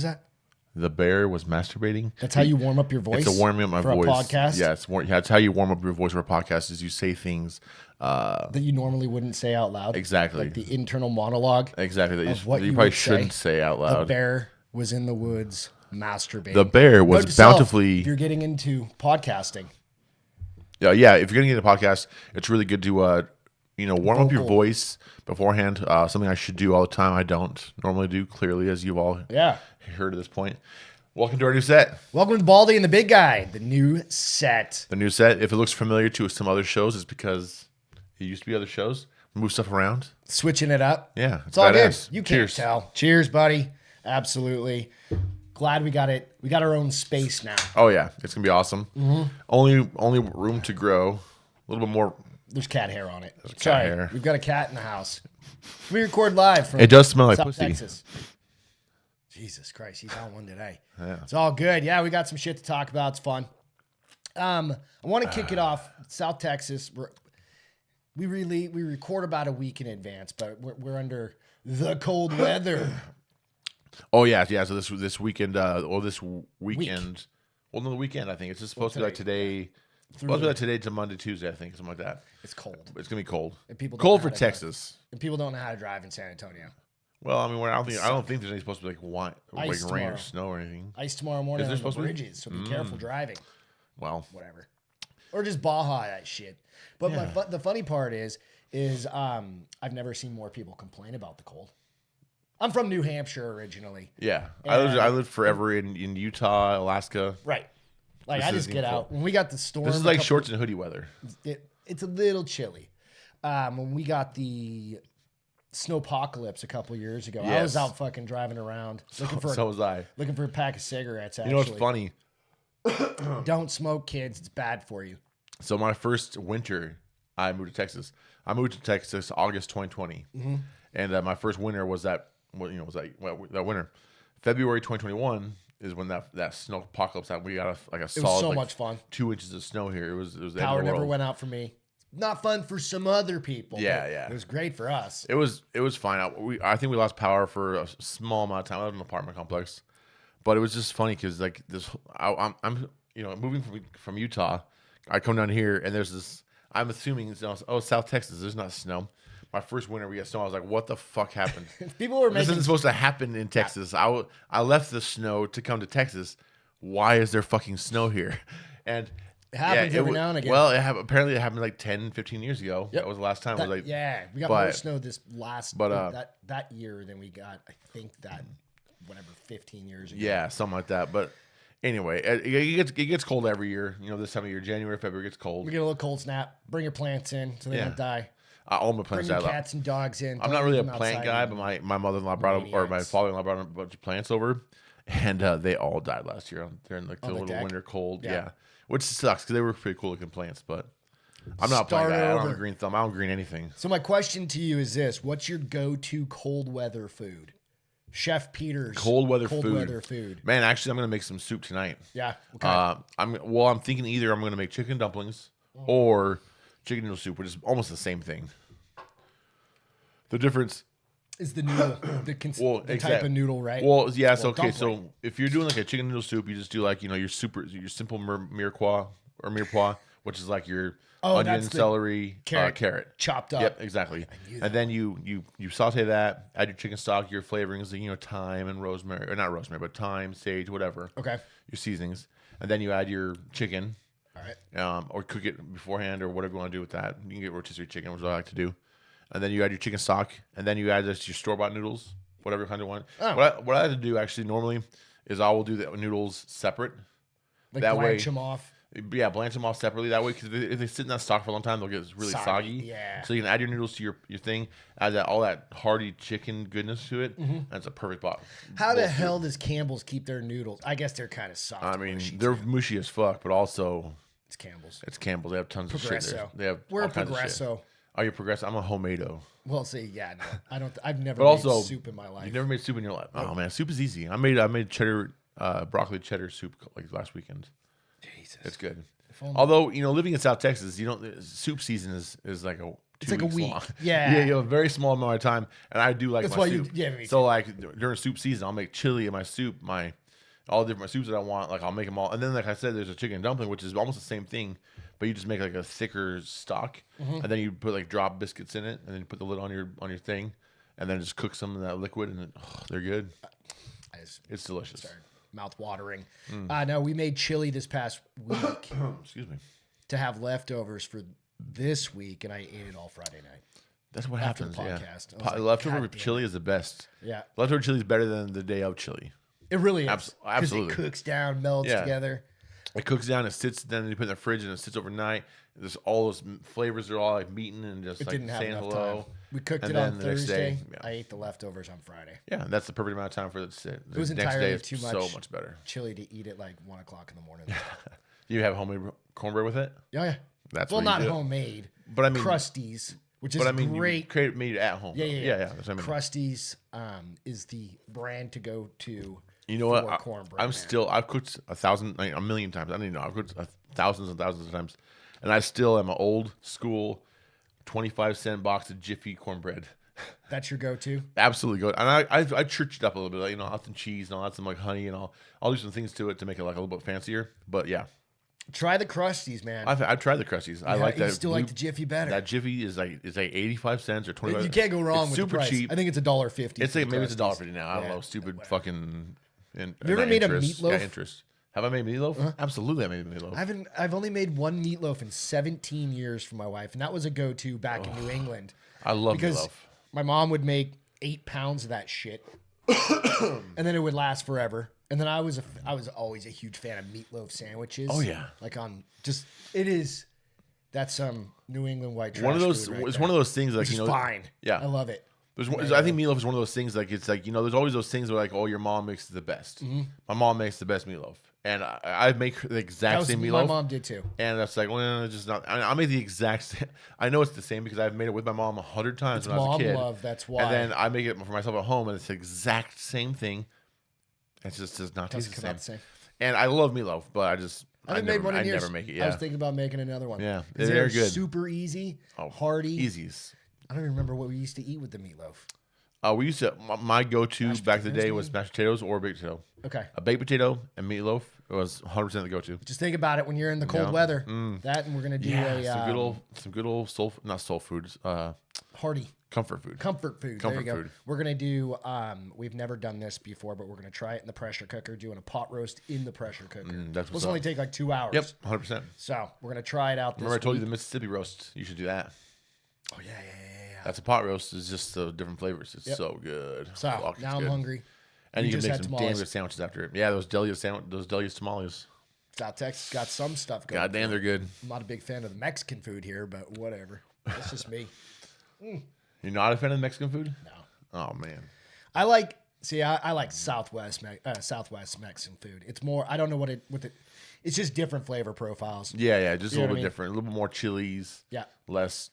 that? The bear was masturbating. That's how you warm up your voice. It's a warming up my for voice. A podcast. Yeah, that's how you warm up your voice for a podcast. Is you say things that you normally wouldn't say out loud. Exactly. Like the internal monologue. Exactly. That of what you probably shouldn't say out loud. The bear was in the woods masturbating. The bear was bountifully. If you're getting into podcasting. Yeah. If you're getting into podcast, it's really good to warm up your voice beforehand. Something I should do all the time. I don't normally do, clearly, as you've all heard at this point. Welcome to our new set. Welcome to Baldy and the Big Guy, the new set. The new set. If it looks familiar to some other shows, it's because it used to be other shows. Move stuff around. Switching it up. Yeah. It's all badass. good. You can't tell. Cheers, buddy. Absolutely. Glad we got it. We got our own space now. Oh, yeah. It's going to be awesome. Mm-hmm. Only room to grow. A little bit more. There's cat hair on it. Cat hair. We've got a cat in the house. We record live from It does smell like South pussy. Texas. Jesus Christ, he's on one today. Yeah. It's all good. Yeah, we got some shit to talk about. It's fun. I want to kick it off. South Texas. We record about a week in advance, but we're under the cold weather. Oh yeah. So this weekend, this weekend. Well, no, the weekend. I think it's just supposed to be like today. Supposed to be like today to Monday, Tuesday. I think something like that. It's cold. It's gonna be cold. And people cold for Texas. And people don't know how to drive in San Antonio. Well, I mean, I don't think there's any supposed to be like rain or snow or anything. Ice tomorrow morning on the supposed bridges, so be careful driving. Well, whatever, or just Baja that shit. But the funny part is I've never seen more people complain about the cold. I'm from New Hampshire originally. Yeah, I lived forever in Utah, Alaska. Right, like I just get out when we got the storm. This is like shorts and hoodie weather. It's a little chilly. When we got the snowpocalypse a couple years ago, I was out fucking driving around looking for. So was I looking for a pack of cigarettes. Actually. You know what's funny? Don't smoke, kids. It's bad for you. So my first winter, I moved to Texas. I moved to Texas August 2020, and my first winter was that winter. February 2021 is when that snow apocalypse happened. We got a solid. It was so much fun. 2 inches of snow here. It was the power end of the never world. went out for me. Not fun for some other people. Yeah. It was great for us. It was fine. I think we lost power for a small amount of time. I live in an apartment complex, but it was just funny because like this, I'm moving from Utah. I come down here and there's this. I'm assuming South Texas. There's not snow. My first winter we got snow. I was like, what the fuck happened? People were This isn't supposed to happen in Texas. I left the snow to come to Texas. Why is there fucking snow here? And it happens every now and again. Well, apparently it happened like 10, 15 years ago. Yep. That was the last time. We got more snow this last that year than we got. I think that 15 years ago. Yeah, something like that. But anyway, it gets cold every year. This time of year, January, February, gets cold. We get a little cold snap. Bring your plants in so they don't die. All my plants Bring your cats and dogs in. I'm not really a plant guy, but my mother-in-law my father-in-law brought a bunch of plants over, and they all died last year during like the little winter cold. Yeah. Which sucks because they were pretty cool looking plants, but I'm not a plant guy. I don't have a green thumb. I don't green anything. So my question to you is this: what's your go-to cold weather food? Chef Peter's cold weather food. Man, actually, I'm gonna make some soup tonight. Yeah. Okay. I'm thinking either I'm gonna make chicken dumplings or chicken noodle soup, which is almost the same thing. The difference is the noodle, the type of noodle, right? Well, yeah. So okay, so if you're doing like a chicken noodle soup, you just do like your simple mirepoix, which is like your onion, celery, carrot chopped up. Yep, exactly. And then you saute that, add your chicken stock, your flavorings, thyme and rosemary, or not rosemary, but thyme, sage, whatever. Okay. Your seasonings, and then you add your chicken. All right. Or cook it beforehand, or whatever you want to do with that. You can get rotisserie chicken, which I like to do. And then you add your chicken stock, and then you add your store-bought noodles, whatever kind of want. Oh. What I like to do actually normally is I will do the noodles separate. Like that blanch them off. Yeah, blanch them off separately. That way, because if they sit in that stock for a long time, they'll get really soggy. Yeah. So you can add your noodles to your thing, add all that hearty chicken goodness to it, and it's a perfect pot. How the hell does Campbell's keep their noodles? I guess they're kind of soft. I mean, they're mushy as fuck, but also it's Campbell's. It's Campbell's. They have tons of shit there. They have We're a Progresso. Oh, you're Progresso. I'm a Homado. Well, see, yeah, no, I don't. I've never made soup in my life. You've never made soup in your life? Oh man, soup is easy. I made cheddar, broccoli cheddar soup like last weekend. Jesus, it's good. Although living in South Texas, soup season is like 2 like a weeks week. long. Yeah. You have a very small amount of time, and I do like That's my why soup. me too. So like during soup season, I'll make chili in my soup, all the different soups that I want. Like I'll make them all, and then like I said, there's a chicken dumpling, which is almost the same thing, but you just make like a thicker stock, and then you put like drop biscuits in it, and then you put the lid on your thing, and then just cook some of that liquid, and they're good. It's delicious. Sorry, mouth watering. No, we made chili this past week. Excuse me. To have leftovers for this week, and I ate it all Friday night. That's what After happens. the Yeah. podcast. I was like, Leftover God damn chili is the best. Yeah. Leftover chili is better than the day of chili. It really is. 'Cause Absolutely. it cooks down, melts together. It cooks down, it sits, then you put it in the fridge and it sits overnight. There's all those flavors are all like meeting and just It like didn't have saying enough hello. time. We cooked And it then on the next Thursday. day, yeah. I ate the leftovers on Friday. Yeah, and that's the perfect amount of time for it to sit. The was next entirely day is too so much. much better. Chili to eat at like 1 o'clock in the morning. You have homemade cornbread with it? Oh, yeah. That's well, what you not do. homemade. But I mean, Crusties, which is but I mean, great. you made it at home. Yeah. That's what I mean. Crusties is the brand to go to. You know what? Cornbread, I've cooked a million times. I don't even know. I've cooked thousands and thousands of times. And I still am an old school 25-cent box of Jiffy cornbread. That's your go-to? Absolutely good. And I churched it up a little bit. Like, I'll add some cheese and I'll add some like honey and I'll do some things to it to make it like a little bit fancier. But yeah. Try the Crusties, man. I've tried the Crusties. I like that. You still like the Jiffy better. That Jiffy is like 85 cents or 25. You can't go wrong with super the price. cheap. I think it's $1.50. It's like maybe it's Crusties. $1.50 now. I don't know. Stupid fucking. Have you ever made interest. a meatloaf? Yeah, interest. Have I made meatloaf? Absolutely, I made meatloaf. I've only made one meatloaf in 17 years for my wife, and that was a go-to back in New England. I love because meatloaf. my mom would make 8 pounds of that shit, and then it would last forever. And then I was always a huge fan of meatloaf sandwiches. Oh yeah, like that's some New England white trash. One of those. Food right It's there, one of those things like which is fine. Yeah, I love it. I think meatloaf is one of those things like it's like there's always those things where like your mom makes the best. My mom makes the best meatloaf, and I make the exact same meatloaf. My mom did too. And that's like, well, it's just not. I make the exact same. I know it's the same because I've made it with my mom 100 times when I was a kid. Love, that's why. And then I make it for myself at home, and it's the exact same thing. It just does not taste the same. And I love meatloaf, but I haven't made one in years. never make it. Yeah. I was thinking about making another one. Yeah, they're good. Super easy, hearty, Easies. I don't even remember what we used to eat with the meatloaf. We used to. My go-to back in the day was mashed potatoes or baked potato. Okay. A baked potato and meatloaf was 100% the go-to. Just think about it when you're in the cold weather. That, and we're gonna do some good old not soul foods. Hearty comfort food. Comfort food. Comfort there you go. food. We're gonna do. We've never done this before, but we're gonna try it in the pressure cooker. Doing a pot roast in the pressure cooker. That's This will only take like 2 hours. Yep, 100%. So we're gonna try it out. Remember, I told you the Mississippi roast. You should do that. Oh yeah. That's a pot roast. It's just different flavors. It's so good. So Fuck, now I'm hungry. And We you can just make had some tamales. damn good sandwiches after it. Yeah, those Delia tamales. South Texas got some stuff going. God damn, they're good. I'm not a big fan of the Mexican food here, but whatever. That's just me. You're not a fan of Mexican food? No. Oh man. I like Southwest Mexican food. It's more. I don't know it's just different flavor profiles. Yeah, just a little bit what I mean? different. A little bit more chilies. Yeah. Less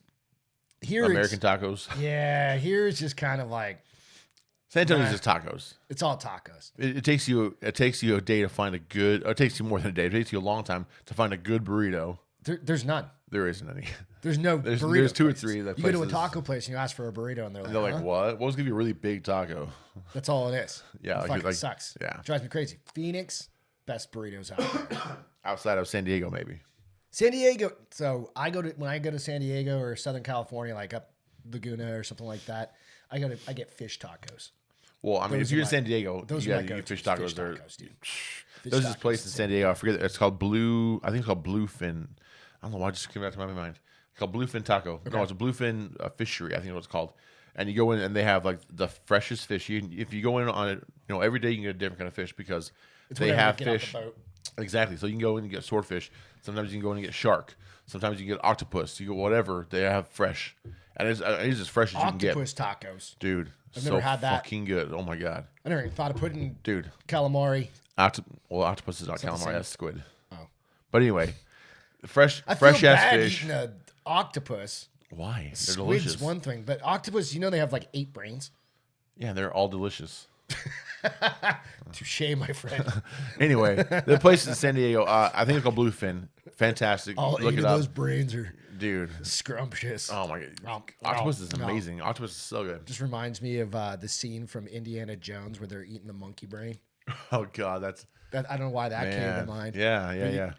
Here American tacos. Yeah, here it's just kind of like San Antonio's just tacos. it's all tacos. It takes you a day to find a good. Or it takes you more than a day. It takes you a long time to find a good burrito. There's none. There isn't any. There's no There's burrito 2 or places. 3 that You go to a places- taco place and you ask for a burrito and they're They're like, huh? what? What was gonna be a really big taco? That's all it is. Yeah, it like- fucking sucks. yeah. Drives me crazy. Phoenix, best burritos out there. Outside of San Diego, maybe. San Diego. So when I go to San Diego or Southern California, like up Laguna or something like that, I get fish tacos. Well, I mean, Those if you're are in San Diego, Those you are my got go-tos. fish tacos. Fish Are tacos, dude. There's this place in San Diego. I forget. It's called Blue. I think it's called Bluefin. I don't know why it just came out to my mind. It's called Bluefin Taco. Okay. No, it's a Bluefin fishery. I think is what it's called. And you go in and they have like the freshest fish. If you go in on it, every day you can get a different kind of fish because they have fish. Exactly. So you can go in and get swordfish. Sometimes you can go in and get shark. Sometimes you can get octopus. You get whatever they have fresh, and it's as fresh as you can get. Octopus tacos, dude. I've never had that. Fucking good. Oh my god. I never even thought of putting Dude. calamari. Octopus is not calamari. That's squid. Oh, but anyway, fresh I feel ass bad fish. eating an octopus. Why? They're Squid's delicious. one thing, but octopus, they have like 8 brains. Yeah, they're all delicious. Touche, my friend. Anyway, the place in San Diego, I think it's called Bluefin. Fantastic. All Look 8 it of up. those brains are Dude. scrumptious. Oh my god. Octopus is amazing. Octopus is so good. Just reminds me of the scene from Indiana Jones where they're eating the monkey brain. Oh god, That I don't know why that came to mind. Yeah.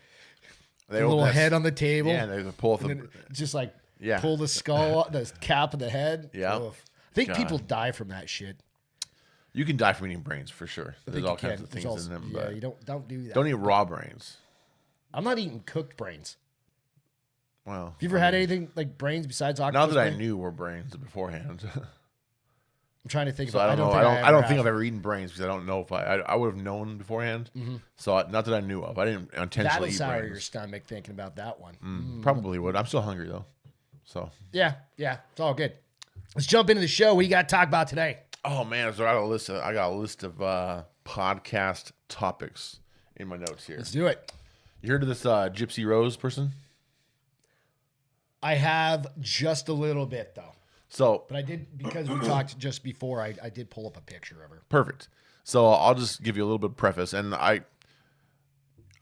They The little head on the table. Yeah, they pull and then just like pull the skull, the cap of the head. Yeah. I think people die from that shit. You can die from eating brains for sure. There's all kinds of things in them. Yeah, but you don't do that. don't eat raw brains. I'm not eating cooked brains. Well, Have you ever had anything like brains besides octopus? not that brain? I knew were brains beforehand. I'm trying to think. So about, I don't know. I don't think have. I've ever eaten brains because I don't know if I would have known beforehand. Mm-hmm. So not that I knew of. I didn't intentionally That'll eat sour brains. your stomach thinking about that one. Probably would. I'm still hungry though. So Yeah, it's all good. Let's jump into the show. What do you got to talk about today? oh man, so I got a list of podcast topics in my notes here. Let's do it. You heard of this Gypsy Rose person? I have just a little bit though, So but I did because we talked just before. I did pull up a picture of her. perfect. So I'll just give you a little bit of preface, and I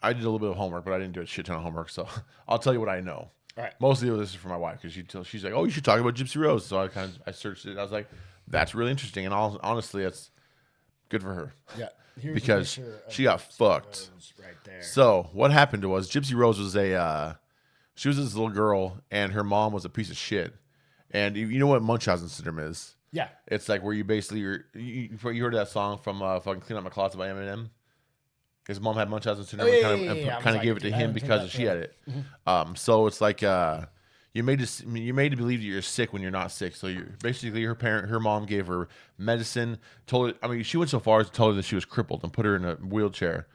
did a little bit of homework, but I didn't do a shit ton of homework. So I'll tell you what I know. All right. Mostly this is for my wife because she's like, oh, you should talk about Gypsy Rose. So I searched it. I was like, that's really interesting, and honestly, it's good for her. Yeah. Here's a Because picture of she got fucked. Rose right there. So what happened was Gypsy Rose was she was this little girl, and her mom was a piece of shit. And you know what Munchausen syndrome is? Yeah. It's like where you basically you heard that song from fucking Clean Up My Closet by Eminem. His mom had Munchausen syndrome and kind of gave it to him because she had it. So it's like you made to believe that you're sick when you're not sick. So you're basically her mom gave her medicine, told her. I mean, she went so far as to tell her that she was crippled and put her in a wheelchair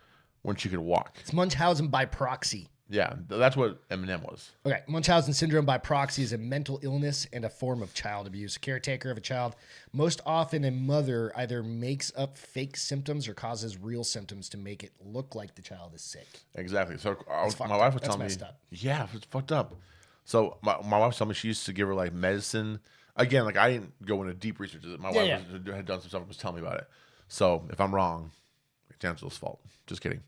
when she could walk. It's Munchausen by proxy. Yeah, that's what Eminem was. Okay, Munchausen syndrome by proxy is a mental illness and a form of child abuse. A caretaker of a child, most often a mother, either makes up fake symptoms or causes real symptoms to make it look like the child is sick. Exactly. So fucked my wife was up. telling me, That's messed up. yeah, it's fucked up. So my wife was telling me she used to give her like medicine. Again, like I didn't go into deep research. My wife had done some stuff and was telling me about it. So if I'm wrong, it's Angela's fault. Just kidding.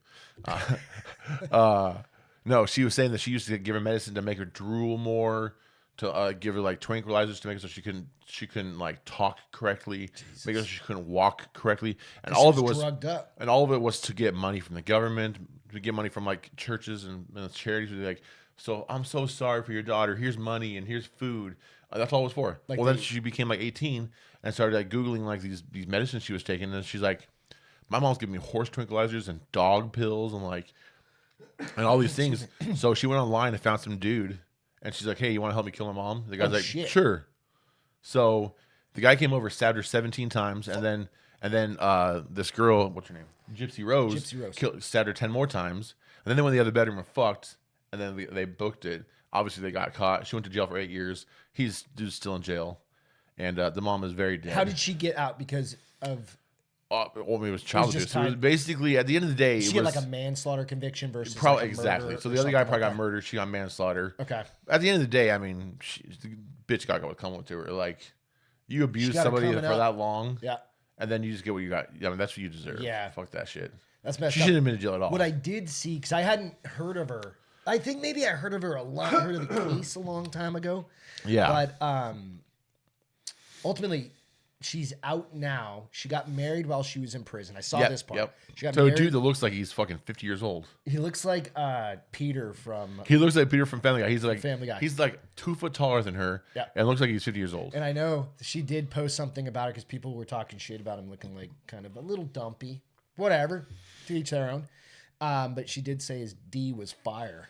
No, she was saying that she used to give her medicine to make her drool more, to give her like tranquilizers to make it so she couldn't like talk correctly, make it so she couldn't walk correctly, and all of it was drugged up. and all of it was to get money from the government, to get money from like churches and charities. Like, so I'm so sorry for your daughter. Here's money and here's food. That's all it was for. Like then she became like 18 and started like googling like these medicines she was taking, and she's like, my mom's giving me horse tranquilizers and dog pills and like. And all these things. So she went online and found some dude, and she's like, "Hey, you want to help me kill my mom?" The guy's like, shit. "Sure." So the guy came over, stabbed her 17 times, and then this girl, what's her name, Gypsy Rose, stabbed her 10 more times, and then they went in the other bedroom and fucked, and then they booked it. Obviously, they got caught. She went to jail for 8 years. Dude's still in jail, and the mom is very dead. How did she get out because of? Well, it was child just abuse. So it was basically, at the end of the day, She it had was like a manslaughter conviction versus probably like a exactly. murder So or the other guy something probably like got murdered. She got manslaughter. that. Okay. At the end of the day, I mean, the bitch got what come to her. Like, you abuse got it somebody for coming up. that long, Yeah. and then you just get what you got. I mean, that's what you deserve. Yeah. Fuck that shit. That's messed She up. shouldn't have been in jail at all. What I did see, because I hadn't heard of her. I think maybe I heard of her a lot. Heard of the case a long time ago. Yeah. But ultimately, she's out now. She got married while she was in prison. I saw this part. Yep. She got So a married. dude that looks like he's fucking 50 years old. He looks like Peter from. He looks like Peter from Family Guy. He's like Family Guy. He's like 2 foot taller than her. Yeah. And looks like he's 50 years old. And I know she did post something about it because people were talking shit about him looking like kind of a little dumpy. Whatever. To each their own. But she did say his D was fire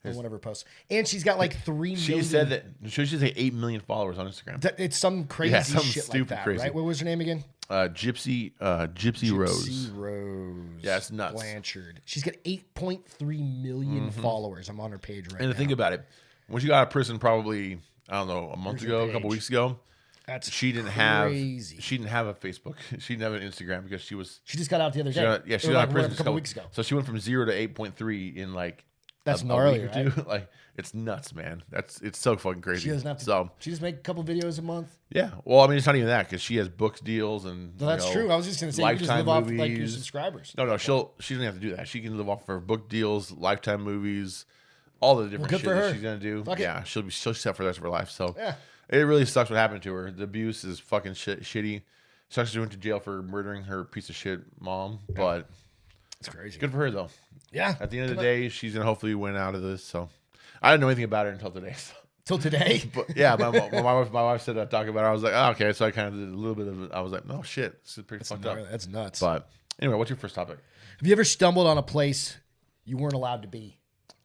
on one of her posts. And she's got like 3 million. She said that she's like 8 million followers on Instagram. It's some crazy some shit like stupid that, crazy. right? What was her name again? Gypsy Rose. Gypsy Rose. Yeah, it's nuts. Blanchard. She's got 8.3 million followers. I'm on her page right And now. think about it. When she got out of prison, probably I don't know, a month Here's her ago, a couple page. weeks ago, That's she didn't crazy. have a Facebook. She didn't have an Instagram because she was She just got out the other day. she got Or out of prison a couple weeks ago. So she went from 0 to 8.3 in like That's a gnarly, week or two. Like it's nuts, man. It's so fucking crazy. She doesn't have to. So she just make a couple videos a month. yeah. Well, I mean, it's not even that because she has books deals and No, that's true. I was just gonna say you just live off like your subscribers. No, she doesn't have to do that. She can live off of her book deals, Lifetime movies, all the different shit that she's gonna do. Yeah, she'll be set for the rest of her life. So yeah, it really sucks what happened to her. The abuse is fucking shitty. Sucks she went to jail for murdering her piece of shit mom, but it's crazy. Good for her though. Yeah. At the end of the day, she's gonna hopefully win out of this. So I didn't know anything about her until today. So. Till today? But yeah, my wife said I'd talk about it. I was like, oh, okay. So I kind of did a little bit of it. I was like, no shit, this is pretty fucked up. That's nuts. But anyway, what's your first topic? Have you ever stumbled on a place you weren't allowed to be?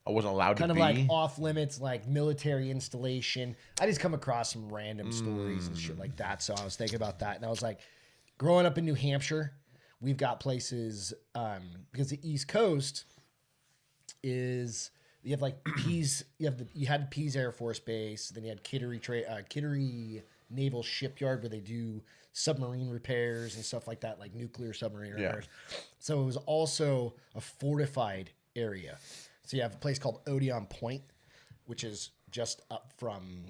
I wasn't allowed to be. Kind of like off limits, like military installation. I just come across some random stories and shit like that. So I was thinking about that, and I was like, growing up in New Hampshire, we've got places because the East Coast is. You have like Pease. You had Pease Air Force Base. Then you had Kittery Naval Shipyard, where they do submarine repairs and stuff like that, like nuclear submarine repairs. So it was also a fortified area. So you have a place called Odeon Point, which is just up from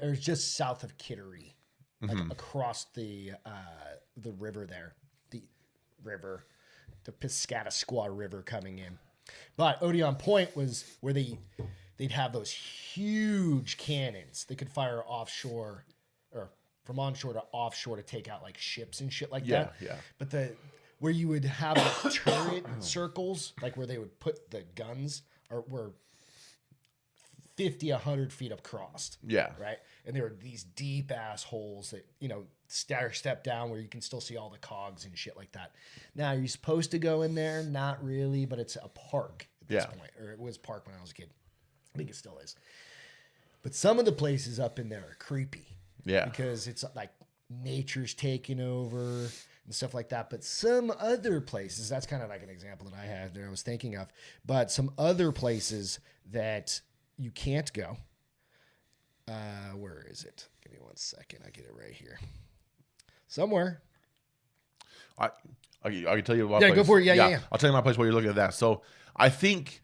or just south of Kittery, like across the river there, the Piscataqua River coming in. But Odeon Point was where they'd have those huge cannons. They could fire offshore or from onshore to offshore to take out like ships and shit like that. Yeah. But where you would have like turret circles, like where they would put the guns, were 50, 100 feet across. Yeah. Right. And there were these deep ass holes that, step down where you can still see all the cogs and shit like that. Now, are you supposed to go in there? Not really, but it's a park at this point. Or it was a park when I was a kid. I think it still is. But some of the places up in there are creepy. Yeah. Because it's like nature's taking over and stuff like that. But some other places, that's kind of like an example that I had that I was thinking of. But some other places that you can't go. Where is it? Give me 1 second. I get it right here. Somewhere. I can tell you about. Yeah, go for it. Yeah. I'll tell you my place while you're looking at that. So I think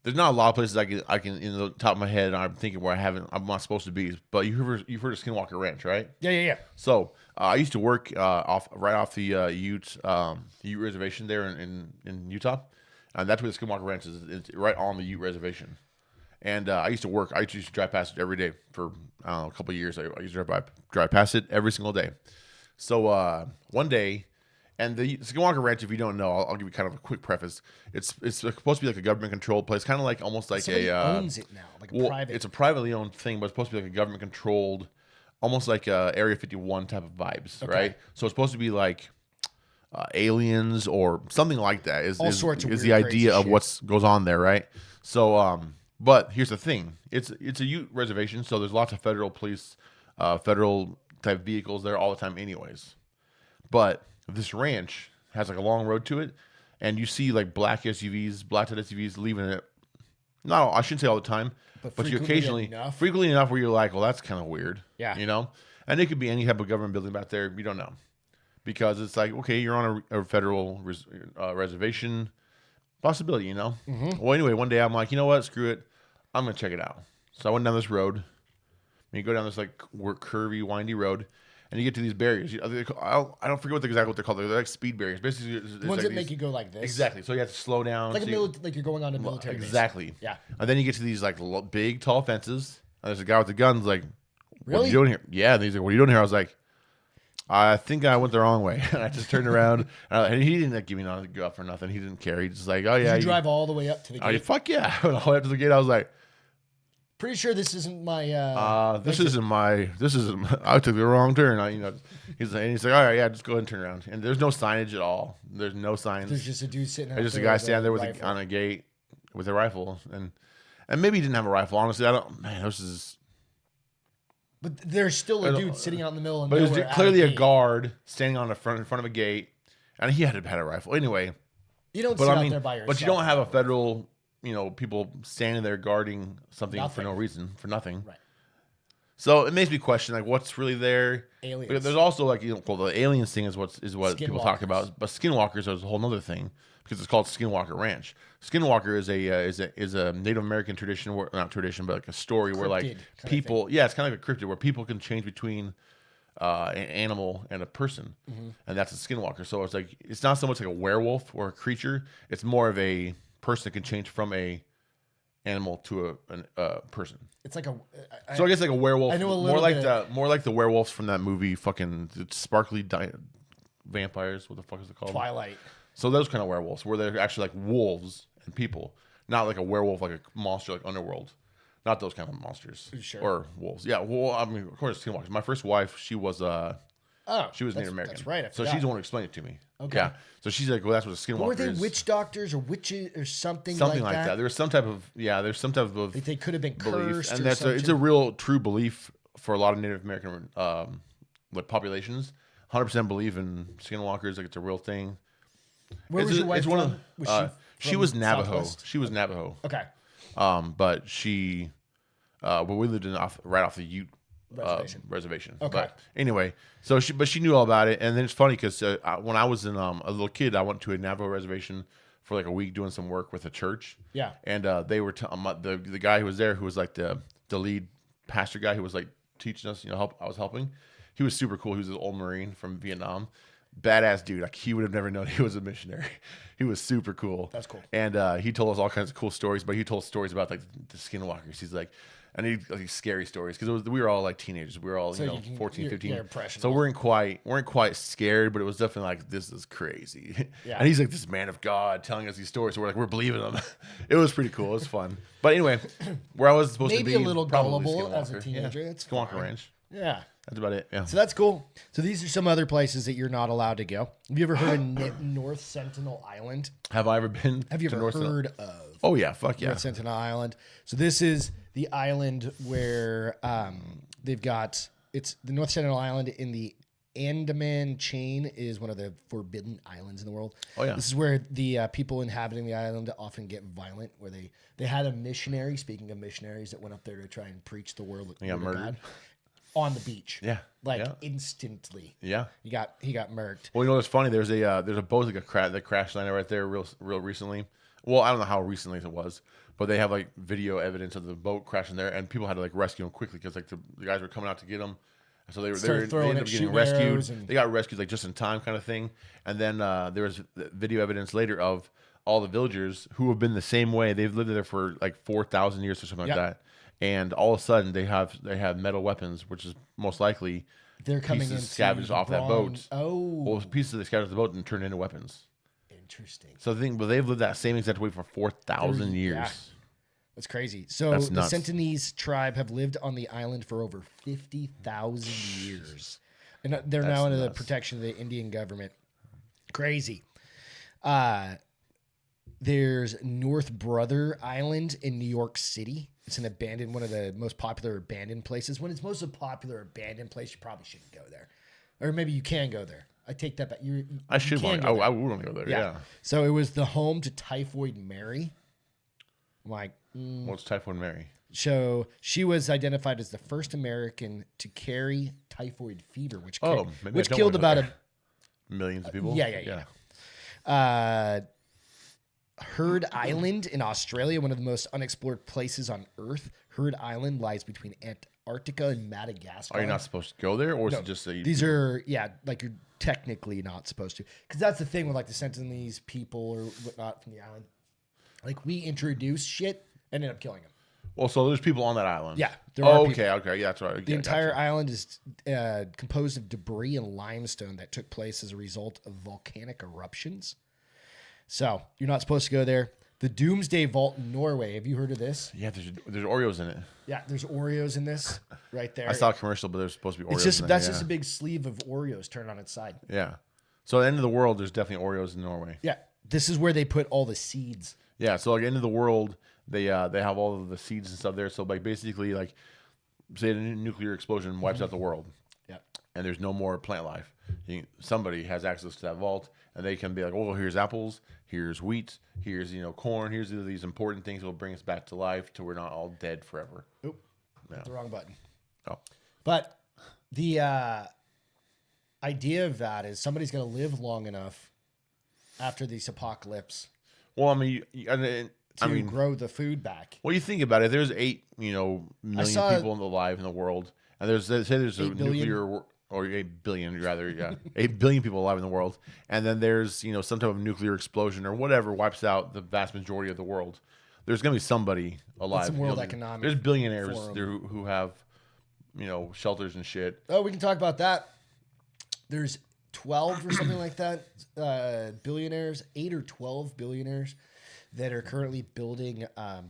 there's not a lot of places I can in the top of my head. I'm thinking where I'm not supposed to be. But you've heard of Skinwalker Ranch, right? Yeah. So I used to work right off the Ute reservation there in Utah, and that's where the Skinwalker Ranch is. It's right on the Ute reservation. And I used to drive past it every day for, I don't know, a couple of years. I used to drive past it every single day. So one day, and the Skinwalker Ranch, if you don't know, I'll give you kind of a quick preface. It's supposed to be like a government-controlled place, kind of like almost like somebody owns it now, like a private. It's a privately owned thing, but it's supposed to be like a government-controlled, almost like Area 51 type of vibes, right? So it's supposed to be like aliens or something like that. Is the idea of what goes on there, right? So but here's the thing: it's a Ute reservation, so there's lots of federal police, federal type vehicles there all the time, anyways. But this ranch has like a long road to it, and you see like black SUVs leaving it. No, I shouldn't say all the time, but you frequently enough where you're like, well, that's kind of weird, And it could be any type of government building back there. You don't know, because it's like, okay, you're on a federal reservation, possibility, Well, anyway, one day I'm like, you know what, screw it. I'm going to check it out. So I went down this road. And you go down this like curvy, windy road. And you get to these barriers. I don't forget exactly what they're called. They're like speed barriers. Basically, the ones that make you go like this. Exactly. So you have to slow down. Like like you're going on a military base. Exactly. Yeah. And then you get to these like big, tall fences. And there's a guy with the guns like, really? What are you doing here? Yeah. And he's like, what are you doing here? I was like, I think I went the wrong way. And I just turned around. And he didn't give me no go up for nothing. He didn't care. He's just like, oh, yeah. Did you drive all the way up to the gate? Fuck yeah. All the way up to the gate. I was like, pretty sure this isn't my. This isn't. I took the wrong turn. He's like, all right, yeah, just go ahead and turn around. And there's no signage at all. There's no signs. There's just a dude sitting. There's just a guy standing there on a gate with a rifle, and maybe he didn't have a rifle. Honestly, I don't. Man, this is. But there's still a dude sitting out in the middle of nowhere. But there's clearly a guard standing on in front of a gate, and he had a rifle. Anyway, you don't sit out there by yourself. But you don't have a federal. People standing there guarding something for no reason, for nothing. Right. So it makes me question like what's really there. Aliens. Because there's also like well the aliens thing is what people talk about, but skinwalkers are a whole other thing because it's called Skinwalker Ranch. Skinwalker is a Native American tradition, where, not tradition, but like a story where like people, it's kind of like a cryptid where people can change between an animal and a person, and that's a skinwalker. So it's like it's not so much like a werewolf or a creature; it's more of a person that can change from a animal to a person. It's like a. So I guess like a werewolf. I know a little more like the werewolves from that movie, fucking sparkly vampires. What the fuck is it called? Twilight. So those kind of werewolves, where they're actually like wolves and people, not like a werewolf, like a monster, like Underworld. Not those kind of monsters. Sure. Or wolves. Yeah, well, I mean, of course, skinwalkers. My first wife, she was Native American. That's right. So she's the one who explained it to me. Okay. Yeah. So she's like, well, that's what a skinwalker Were they is. witch doctors or witches or something Something like that. There was some type of Like they could have been belief, cursed. and that's it's a real true belief for a lot of Native American like populations. 100% believe in skinwalkers. Like it's a real thing. Where was your wife from? She was Navajo. Southwest? She was Navajo. Okay. But she, well, we lived right off the Ute reservation. Okay. But anyway, but she knew all about it, and then it's funny because when I was a little kid, I went to a Navajo reservation for like a week doing some work with a church. Yeah. And they were the guy who was there, who was like the lead pastor guy, who was like teaching us, I was helping. He was super cool. He was an old Marine from Vietnam. Badass dude. Like he would have never known he was a missionary. He was super cool. That's cool. And he told us all kinds of cool stories, but he told stories about like the skinwalkers. He's like, and he like scary stories because we were all like teenagers. We were all 14, 15. So we weren't quite scared, but it was definitely like this is crazy. Yeah. And he's like this man of God telling us these stories. So we're believing them. It was pretty cool. It was fun. But anyway, where I was supposed to be maybe a little gullible Skinwalker. as a teenager. It's Skinwalker Ranch. Yeah. That's about it. Yeah. So that's cool. So these are some other places that you're not allowed to go. Have you ever heard of North Sentinel Island? Have I ever been? Have you ever heard of? Oh yeah, fuck yeah. North Sentinel Island. So this is the island where they've got the North Sentinel Island in the Andaman chain is one of the forbidden islands in the world. Oh yeah. This is where the people inhabiting the island often get violent. Where they had a missionary. Speaking of missionaries, that went up there to try and preach the word. He got murdered. God, on the beach. Yeah. Instantly. Yeah. He got murked. Well, what's funny? There's a boat that crashed landed right there real recently. Well, I don't know how recently it was, but they have like video evidence of the boat crashing there, and people had to like rescue them quickly because like the guys were coming out to get them. So they ended up getting rescued. They got rescued like just in time, kind of thing. And then there was video evidence later of all the villagers who have been the same way. They've lived there for like 4,000 years or something like that. And all of a sudden they have metal weapons, which is most likely they're coming in scavenged off that boat. Oh, well, pieces they scavenged the boat and turned into weapons. Interesting. So but they've lived that same exact way for 4,000 years. Yeah. That's crazy. So the Sentinelese tribe have lived on the island for over 50,000 years, and they're now under the protection of the Indian government. Crazy. There's North Brother Island in New York City. It's one of the most popular abandoned places. When it's most popular abandoned place, you probably shouldn't go there. Or maybe you can go there. I take that back. I would want to go there, yeah. So it was the home to Typhoid Mary. I'm like, what's Typhoid Mary? So she was identified as the first American to carry typhoid fever, which killed about millions of people. Yeah. Heard Island in Australia, one of the most unexplored places on Earth. Heard Island lies between Antarctica and Madagascar. Are you not supposed to go there, or is it just these are like you're technically not supposed to? Because that's the thing with like the Sentinelese people or whatnot from the island. Like we introduce shit and end up killing them. Well, so there's people on that island. Yeah. Okay, yeah, that's right. The entire island is composed of debris and limestone that took place as a result of volcanic eruptions. So you're not supposed to go there. The Doomsday Vault in Norway. Have you heard of this? Yeah, there's Oreos in it. Yeah, there's Oreos in this right there. I saw a commercial, but there's supposed to be Oreos. That's just a big sleeve of Oreos turned on its side. Yeah. So at the end of the world, there's definitely Oreos in Norway. Yeah. This is where they put all the seeds. Yeah. So like end of the world, they have all of the seeds and stuff there. So like basically like say a nuclear explosion wipes out the world. Yeah. And there's no more plant life. Somebody has access to that vault, and they can be like, oh, here's apples, here's wheat, here's corn, here's these important things that will bring us back to life till we're not all dead forever. Oop. Yeah. The wrong button. Oh, But the idea of that is somebody's going to live long enough after this apocalypse well, I mean, to grow the food back. well, you think about it. There's 8 million saw- people alive in the world, and there's a 8 billion? nuclear or 8 billion rather, yeah, 8 billion people alive in the world, and then there's some type of nuclear explosion or whatever wipes out the vast majority of the world. There's gonna be somebody alive. some world economic There's billionaires forum. there who have shelters and shit. Oh, we can talk about that. There's 12 or something like that billionaires, 8 or 12 billionaires that are currently building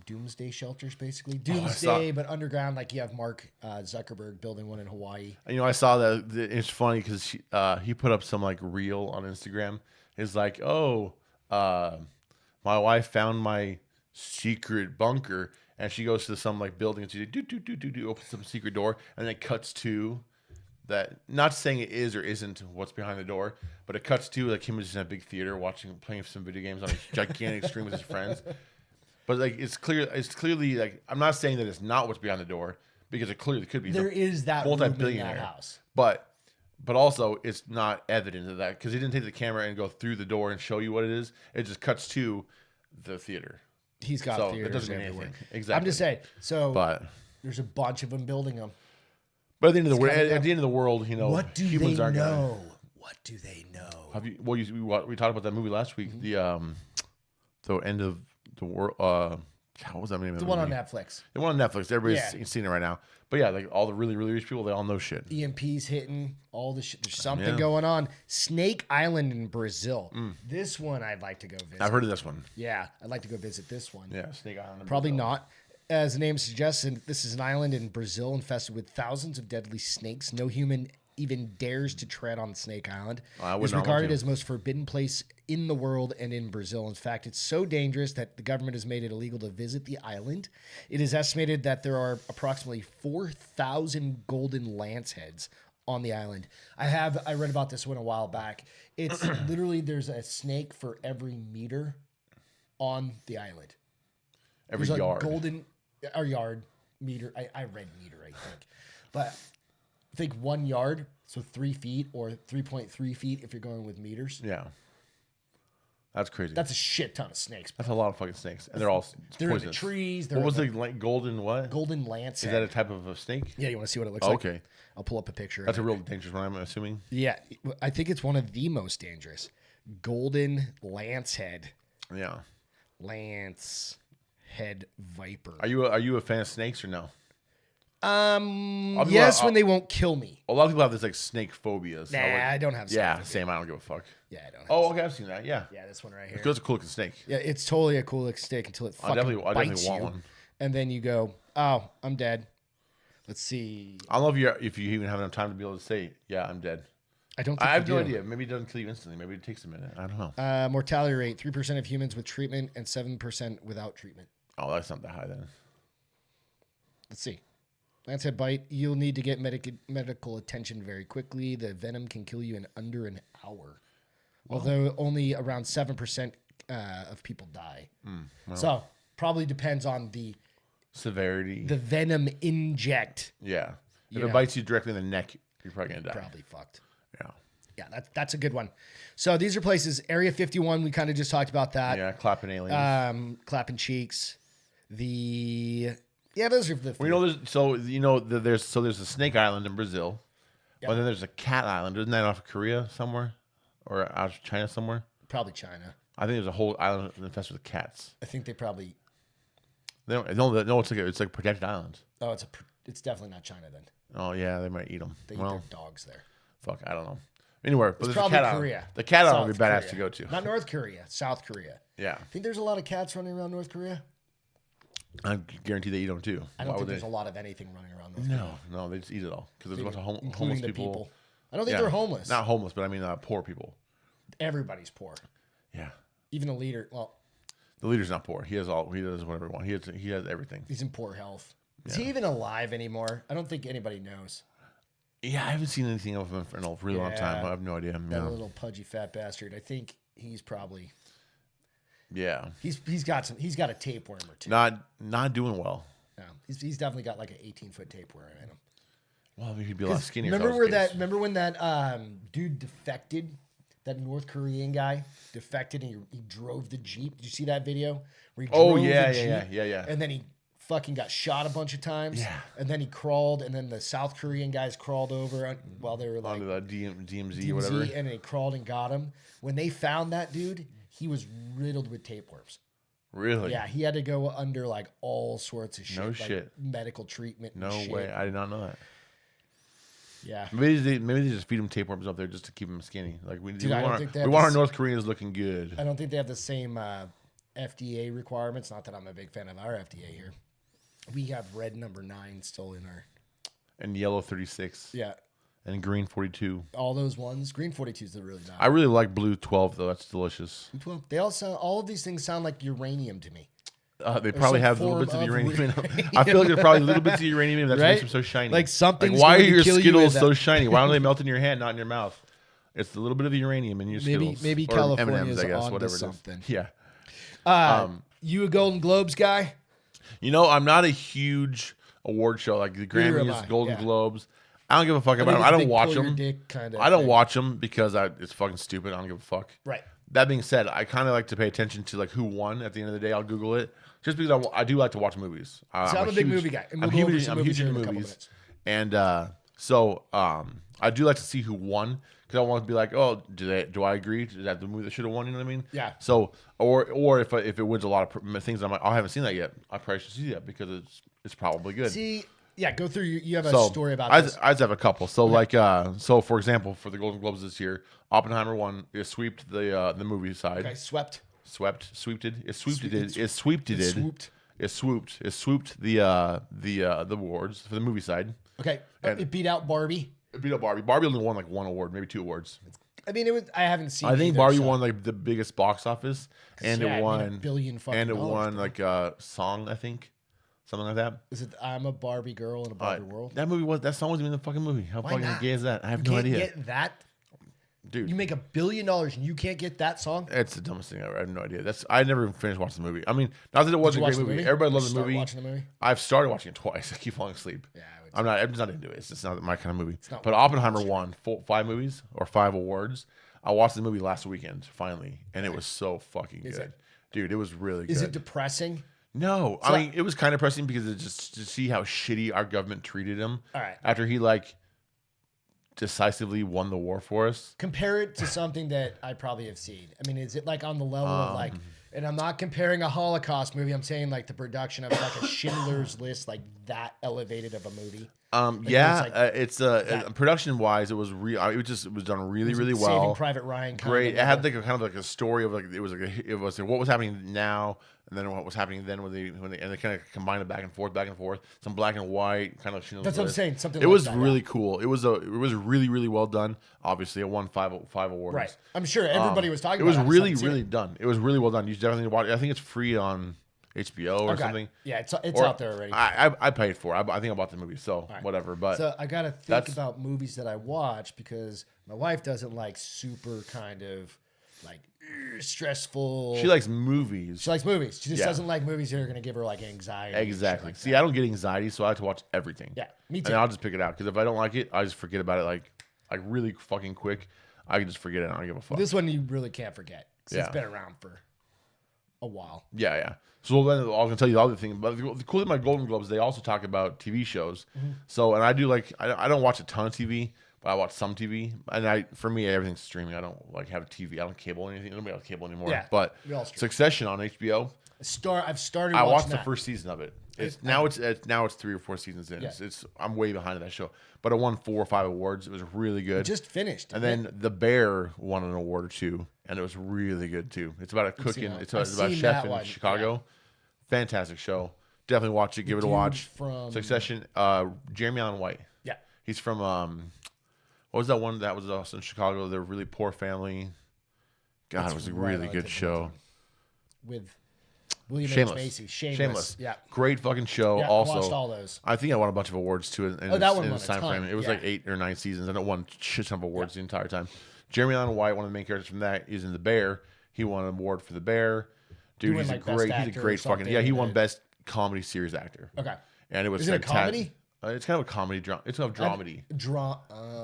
doomsday shelters, basically. Doomsday, but underground. Like you have Mark Zuckerberg building one in Hawaii. I saw that. It's funny because he put up some like reel on Instagram. It's like, oh, my wife found my secret bunker, and she goes to some like building and she opens some secret door, and then it cuts to that. Not saying it is or isn't what's behind the door, but it cuts to like him just in a big theater playing some video games on a gigantic screen with his friends. But like it's clearly like, I'm not saying that it's not what's behind the door, because it clearly could be. There is that multi-billionaire multi-billionaire house. But also it's not evident of that, because he didn't take the camera and go through the door and show you what it is. It just cuts to the theater. He's got So it theaters doesn't mean everywhere. anything. Exactly. I'm just saying. So But there's a bunch of them building them. at the end of the at the end of the world, What do humans they aren't gonna. know? What do they know? Have you? Well, we talked about that movie last week. Mm-hmm. The end of the world. What was that name? The one on Netflix. The one on Netflix. Everybody's seen it right now. But yeah, like all the really, really rich people, they all know shit. EMPs hitting, all the shit. There's something going on. Snake Island in Brazil. This one I'd like to go visit. I've heard of this one. Yeah, I'd like to go visit this one. Yeah, Snake Island. Probably not. As the name suggests, this is an island in Brazil infested with thousands of deadly snakes. No human even dares to tread on Snake Island. It's regarded as the most forbidden place in the world and in Brazil. In fact, it's so dangerous that the government has made it illegal to visit the island. It is estimated that there are approximately 4,000 golden lance heads on the island. I read about this one a while back. It's literally, there's a snake for every meter on the island. Every There's yard. Yard meter. I read meter, I think. But I think 1 yard, so 3 feet or 3.3 feet if you're going with meters. Yeah. That's crazy. That's a shit ton of snakes. That's a lot of fucking snakes. And they're all They're in the poisonous. trees. What was it, like golden what? Golden lance Is head. that a type of a snake? Yeah, you want to see what it looks like? Okay. I'll pull up a picture. That's a real dangerous one, I'm assuming. Yeah, I think it's one of the most dangerous. Golden lance head. Yeah. Lance head viper. Are you a fan of snakes or no? Yes, when they won't kill me. A lot of people have this like snake phobia. So Nah, I don't have snake Yeah, phobia. same. I don't give a fuck. Yeah, I don't have Oh, okay, I've seen that. Yeah. Yeah, this one right here. It's a cool looking snake. Yeah, it's totally a cool stick until it fucking I bites definitely want you. one. And then you go, oh, I'm dead. Let's see. I don't know if you even have enough time to be able to say, yeah, I'm dead. I don't think I have you no do. idea. Maybe it doesn't kill you instantly. Maybe it takes a minute. I don't know. Mortality rate, 3% of humans with treatment and 7% without treatment. Oh, that's not that high then. Let's see. Lancehead bite. You'll need to get medical attention very quickly. The venom can kill you in under an hour. Although only around 7% of people die. So probably depends on the Severity. the venom inject. Yeah. If You it know. bites you directly in the neck, you're probably going to die. Probably fucked. Yeah. Yeah, that's a good one. So these are places. Area 51, we kind of just talked about that. Yeah, clapping aliens. Clapping cheeks. Those are the. There's a snake island in Brazil, but then there's a cat island. Isn't that off of Korea somewhere, or out of China somewhere? Probably China. I think there's a whole island infested with cats. I think they probably. No, it's like a protected island. Oh, it's definitely not China then. Oh yeah, they might eat them. They eat their dogs there. Fuck, I don't know. Anywhere, but It's there's a probably cat Korea. island. The cat island would be South badass Korea. to go to. Not North Korea, South Korea. Yeah, I think there's a lot of cats running around North Korea. I guarantee they eat them too. I don't think there's a lot of anything running around North Korea. No, they just eat it all because there's a bunch of including homeless the people. I don't think they're homeless. Not homeless, but I mean poor people. Everybody's poor. Yeah, Even the leader. Well, the leader's not poor. He does whatever he wants. He has everything. he's in poor health. Is he even alive anymore? I don't think anybody knows. Yeah, I haven't seen anything of him in a really long time. Yeah. I have no idea. That little pudgy fat bastard. I think he's probably Yeah, he's got a tapeworm or two. not doing well. No, he's definitely got like an 18-foot tapeworm in him. Well, he'd be a lot skinnier. Remember when that dude defected? That North Korean guy defected and he drove the Jeep. Did you see that video? Where he drove the Jeep, yeah. And then he fucking got shot a bunch of times. Yeah. And then he crawled, and then the South Korean guys crawled over while they were like onto the DMZ or whatever. And they crawled and got him. When they found that dude, he was riddled with tapeworms. Really? Yeah, he had to go under like all sorts of shit. No like shit. Medical treatment. No and shit. way. I did not know that. Yeah. Maybe they just feed him tapeworms up there just to keep him skinny. Like we want our North Koreans looking good. I don't think they have the same FDA requirements. Not that I'm a big fan of our FDA here. We have red number 9 still in our. And yellow 36. Yeah. And green 42. All those ones. Green 42 is really nice. I really like blue 12 though. That's delicious. Blue 12. They all of these things sound like uranium to me. They probably have little bits of uranium. I feel like there's probably little bits of uranium that makes them so shiny. Like something. Like, why are your Skittles so shiny? Why don't they melt in your hand, not in your mouth? It's the little bit of the uranium in your Skittles. Maybe or California's M&Ms, I guess, onto whatever something. It is. Yeah. You a Golden Globes guy? You know, I'm not a huge award show like the Grammys, Golden Globes. I don't give a fuck about them. I don't watch them. I don't watch them because it's fucking stupid. I don't give a fuck. Right. That being said, I kind of like to pay attention to like who won at the end of the day. I'll Google it just because I do like to watch movies. I'm a big movie guy. I'm huge into movies, and so I do like to see who won because I want to be like, oh, do I agree? Is that the movie that should have won? You know what I mean? Yeah. So or if it wins a lot of things, I'm like, I haven't seen that yet. I probably should see that because it's probably good. See. Yeah, go through. You have a story about this. I just have a couple. So so for example, for the Golden Globes this year, Oppenheimer won. It swept the movie side. Okay, swooped the awards for the movie side. Okay, it beat out Barbie. It beat out Barbie. Barbie only won like one award, maybe 2 awards. I mean, I haven't seen. I think Barbie won like the biggest box office, and it won $1 billion. And it won like a song, I think. Something like that. Is it I'm a Barbie girl in a Barbie world? That song wasn't even in the fucking movie. How fucking gay is that? I have no idea. You can't get that? Dude. You make $1 billion and you can't get that song? It's the dumbest thing ever. I have no idea. I never finished watching the movie. I mean, not that it wasn't a great movie. Everybody loves the movie. Watching the movie. I've started watching it twice. I keep falling asleep. Yeah, I'm just not into it. It's just not my kind of movie. But Oppenheimer won 5 movies or 5 awards. I watched the movie last weekend, finally, and it was so fucking good. Dude, it was really good. Is it depressing? No, I mean it was kind of pressing because it's just to see how shitty our government treated him. All right. After he decisively won the war for us. Compare it to something that I probably have seen. I mean, is it like on the level of and I'm not comparing a Holocaust movie. I'm saying like the production of like a Schindler's List, like that elevated of a movie. Production wise, it was real. It was done really well. Saving Private Ryan. Great. It had like a kind of like a story of like it was what was happening now. And then what was happening then when they kind of combined it back and forth, some black and white kind of. That's what I'm saying. Something. It was really cool. It was really well done. Obviously, it won 5 awards. Right. I'm sure everybody was talking. It was really done. It was really well done. You should definitely watch it. I think it's free on HBO or something. Yeah, it's out there already. I paid for it. I think I bought the movie, so whatever. But so I gotta think about movies that I watch because my wife doesn't like super kind of like stressful. She likes movies. She just doesn't like movies that are going to give her like anxiety. Exactly. Like See, I don't get anxiety, so I have to watch everything. Yeah, me too. And I'll just pick it out because if I don't like it, I just forget about it like really fucking quick. I can just forget it. I don't give a fuck. This one you really can't forget because it's been around for a while. Yeah. So then I was gonna tell you the other thing, but the cool thing about Golden Globes, they also talk about TV shows. Mm-hmm. So, and I do I don't watch a ton of TV. But I watch some TV, and for me, everything's streaming. I don't have a TV. I don't cable anything. Nobody has cable anymore. Yeah, but Succession on HBO. I've started. I watched the first season of it. Now it's 3 or 4 seasons in. Yeah. I'm way behind that show, but it won 4 or 5 awards. It was really good. It just finished, and then The Bear won an award or 2, and it was really good too. It's about a cooking. It's about a chef in Chicago. Yeah. Fantastic show. Definitely watch it. Give it a watch. From Succession. Jeremy Allen White. Yeah, he's from. What was that one that was also in Chicago? They're a really poor family. God, it was a really good show. With William H. Macy. Shameless. Yeah. Great fucking show. Yeah, also, I watched all those. I think I won a bunch of awards too. That one won its time frame. It was like 8 or 9 seasons, and it won a shit ton of awards the entire time. Jeremy Allen White, one of the main characters from that, is in The Bear. He won an award for The Bear. Dude, he's a great fucking. Yeah, he won Best Comedy Series Actor. Okay. And it was fantastic. Is it a comedy? It's kind of a comedy drama. It's a dramedy.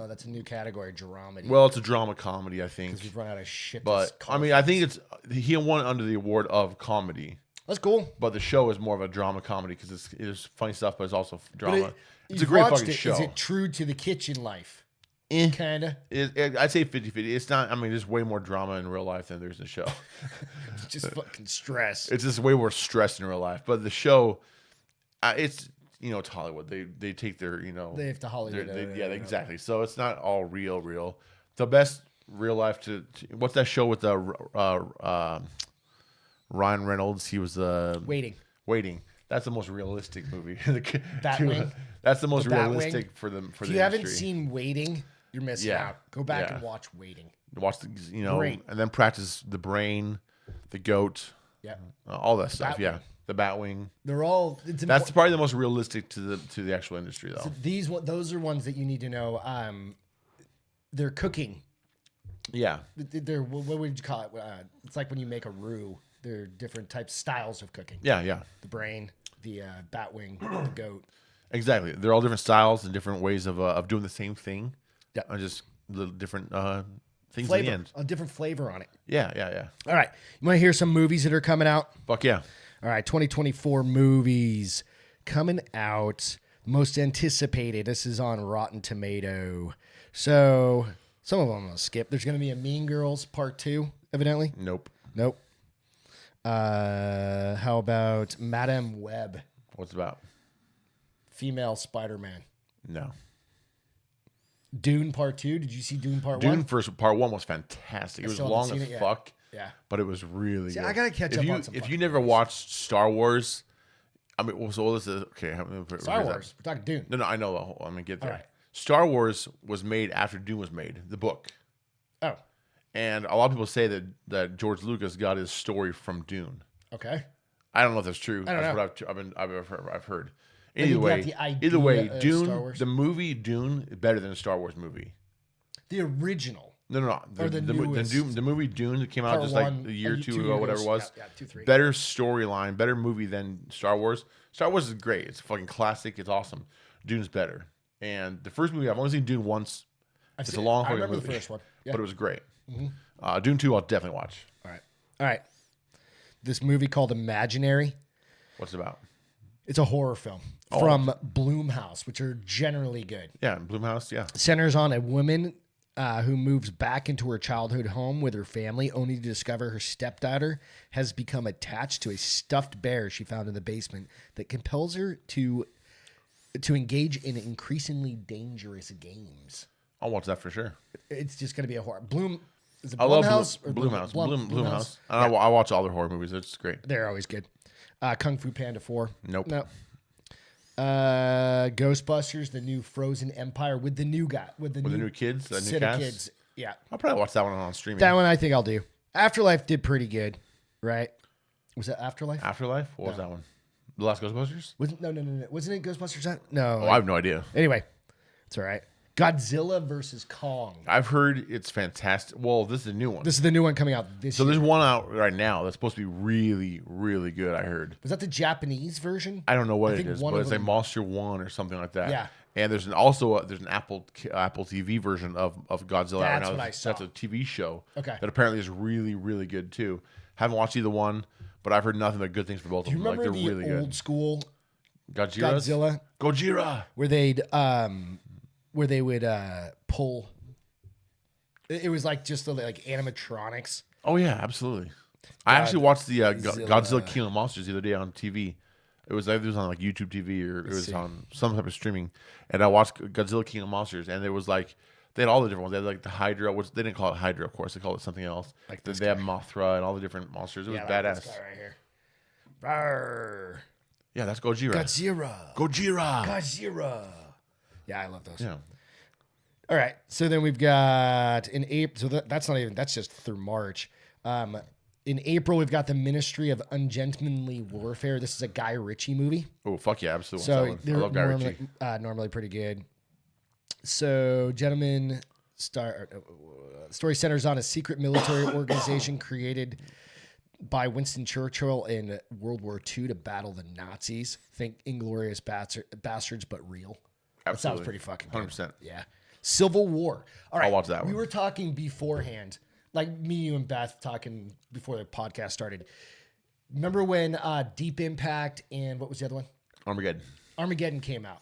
That's a new category, dramedy. Well, it's a drama comedy, I think. Because we've run out of shit. But I mean, I think he won under the award of comedy. That's cool. But the show is more of a drama comedy because it's funny stuff, but it's also drama. It's a great fucking show. Is it true to the kitchen life? Kinda. I'd say 50-50. It's not. I mean, there's way more drama in real life than there's in the show. It's just fucking stress. It's just way more stress in real life. But the show, it's it's Hollywood. They take their they have to Hollywood. Exactly. So it's not all real. The best real life to what's that show with the Ryan Reynolds? He was Waiting. That's the most realistic movie. Batwing. That's the most realistic for the If you haven't seen Waiting, you're missing out. Go back and watch Waiting. Watch and then practice the brain, the goat, all that stuff. Batwing. The Batwing. They're all. That's probably the most realistic to the actual industry, though. So those are ones that you need to know. They're cooking. Yeah. They're what would you call it? It's like when you make a roux. There are different styles of cooking. Yeah. The brain, the Batwing, the goat. Exactly. They're all different styles and different ways of doing the same thing. Yeah. Just little different things Flavor, in the end. a different flavor on it. Yeah. All right. You want to hear some movies that are coming out? Fuck yeah. All right. 2024 movies coming out. Most anticipated. This is on Rotten Tomato. So some of them I'm going to skip. There's going to be a Mean Girls Part 2, evidently. Nope. How about Madame Web? What's it about? Female Spider-Man. No. Dune Part 2. Did you see Dune Part 1? Dune Part 1 was fantastic. It was long as fuck. Yeah. But it was really good. I got to catch up on some. If you never watched Star Wars, I mean, so this is okay. Star Wars. We're talking Dune. No, I know the whole. I'm gonna get there. All right. Star Wars was made after Dune was made, the book. Oh. And a lot of people say that George Lucas got his story from Dune. Okay. I don't know if that's true. I don't know. That's what I've heard. Either way, Dune, the movie Dune, is better than a Star Wars movie. The original. No. Or the movie Dune that came out just like a year or two ago, whatever it was. Yeah, 2, 3. Better storyline, better movie than Star Wars. Star Wars is great. It's fucking classic. It's awesome. Dune's better. And the first movie, I've only seen Dune once. It's a long movie. I remember the first one. Yeah. But it was great. Mm-hmm. Dune 2, I'll definitely watch. All right. This movie called Imaginary. What's it about? It's a horror film from Blumhouse, which are generally good. Yeah, Blumhouse, yeah. Centers on a woman who moves back into her childhood home with her family, only to discover her stepdaughter has become attached to a stuffed bear she found in the basement that compels her to engage in increasingly dangerous games. I'll watch that for sure. It's just going to be a horror. Is it I love Blumhouse? Blumhouse. Blumhouse. Yeah. I watch all their horror movies. It's great. They're always good. Kung Fu Panda 4. Nope. No. Ghostbusters, the new Frozen Empire with the new guy. With the new kids? The new set cast? of kids. Yeah. I'll probably watch that one on streaming. That one I think I'll do. Afterlife did pretty good, right? Was it Afterlife? Afterlife? What was that one? The Last Ghostbusters? No. Wasn't it Ghostbusters? No. Oh, I have no idea. Anyway, it's all right. Godzilla versus Kong. I've heard it's fantastic. Well, this is a new one. This is the new one coming out this year. So there's one out right now that's supposed to be really, really good, I heard. Was that the Japanese version? I don't know what it is, but it's like Monster One or something like that. Yeah. And there's an Apple TV version of Godzilla right now. What I saw. That's a TV show. Okay. That apparently is really, really good too. Haven't watched either one, but I've heard nothing but good things for both of them. Do you remember they're really the old good. School Godzilla? Gojira. Where they would pull. It was like just like animatronics. Oh yeah, absolutely. I actually watched the Godzilla King of Monsters the other day on TV. It was on like YouTube TV or it was on some type of streaming, and I watched Godzilla King of Monsters, and there was like they had all the different ones. They had like the Hydra, which they didn't call it Hydra, of course. They called it something else. Like they had Mothra and all the different monsters. It was badass. Like this guy right here. Rawr. Yeah, that's Gojira. Gojira. Yeah, I love those. Yeah. All right. So then we've got in April. So that's just through March. In April, we've got the Ministry of Ungentlemanly Warfare. This is a Guy Ritchie movie. Oh, fuck yeah. Absolutely. So I love Guy Ritchie. Normally pretty good. So, gentlemen, story centers on a secret military organization created by Winston Churchill in World War II to battle the Nazis. Think Inglourious Bastards, but real. That sounds pretty fucking good. 100%. Yeah. Civil War. All right. I'll watch that one. We were talking beforehand, like me, you, and Beth talking before the podcast started. Remember when Deep Impact and what was the other one? Armageddon came out.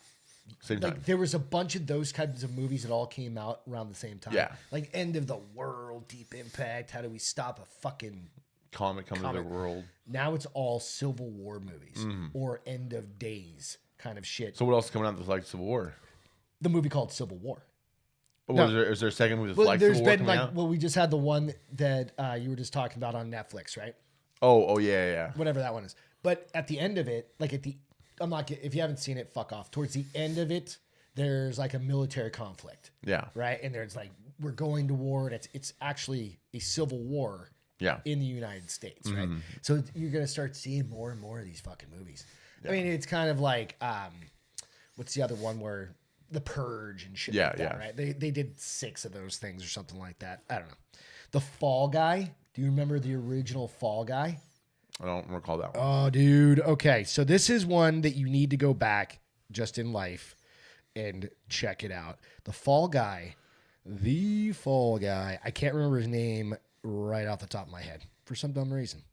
Same time. Like there was a bunch of those kinds of movies that all came out around the same time. Yeah. Like End of the World, Deep Impact. How do we stop a fucking Comet coming to the world? Now it's all Civil War movies or End of Days kind of shit. So what else is coming out that's like Civil War? The movie called Civil War. Oh, is there a second movie that's like Civil War coming out? Well, we just had the one that you were just talking about on Netflix, right? Oh yeah. Whatever that one is. But at the end of it, like if you haven't seen it, fuck off. Towards the end of it, there's like a military conflict. Yeah. Right? And there's like, we're going to war. And it's actually a civil war in the United States, right? So you're going to start seeing more and more of these fucking movies. Yeah. I mean, it's kind of like, what's the other one where The Purge and shit like that, right? They did 6 of those things or something like that. I don't know. The Fall Guy. Do you remember the original Fall Guy? I don't recall that one. Oh, dude. Okay. So this is one that you need to go back just in life and check it out. The Fall Guy. I can't remember his name right off the top of my head for some dumb reason.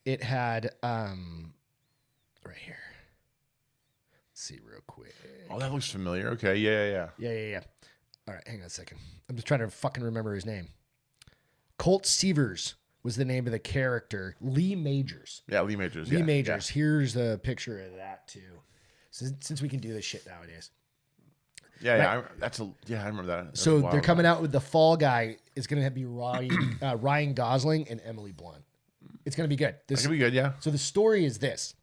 It had, right here. Let's see real quick. Oh, that looks familiar. Okay. Yeah. Yeah. All right. Hang on a second. I'm just trying to fucking remember his name. Colt Seavers was the name of the character. Lee Majors. Yeah, Lee Majors. Lee Majors. Yeah. Here's a picture of that too. Since we can do this shit nowadays. Yeah, I remember that. So they're coming out with the Fall Guy. It's going to be Ryan Gosling and Emily Blunt. It's going to be good. It's going to be good, yeah. So the story is this.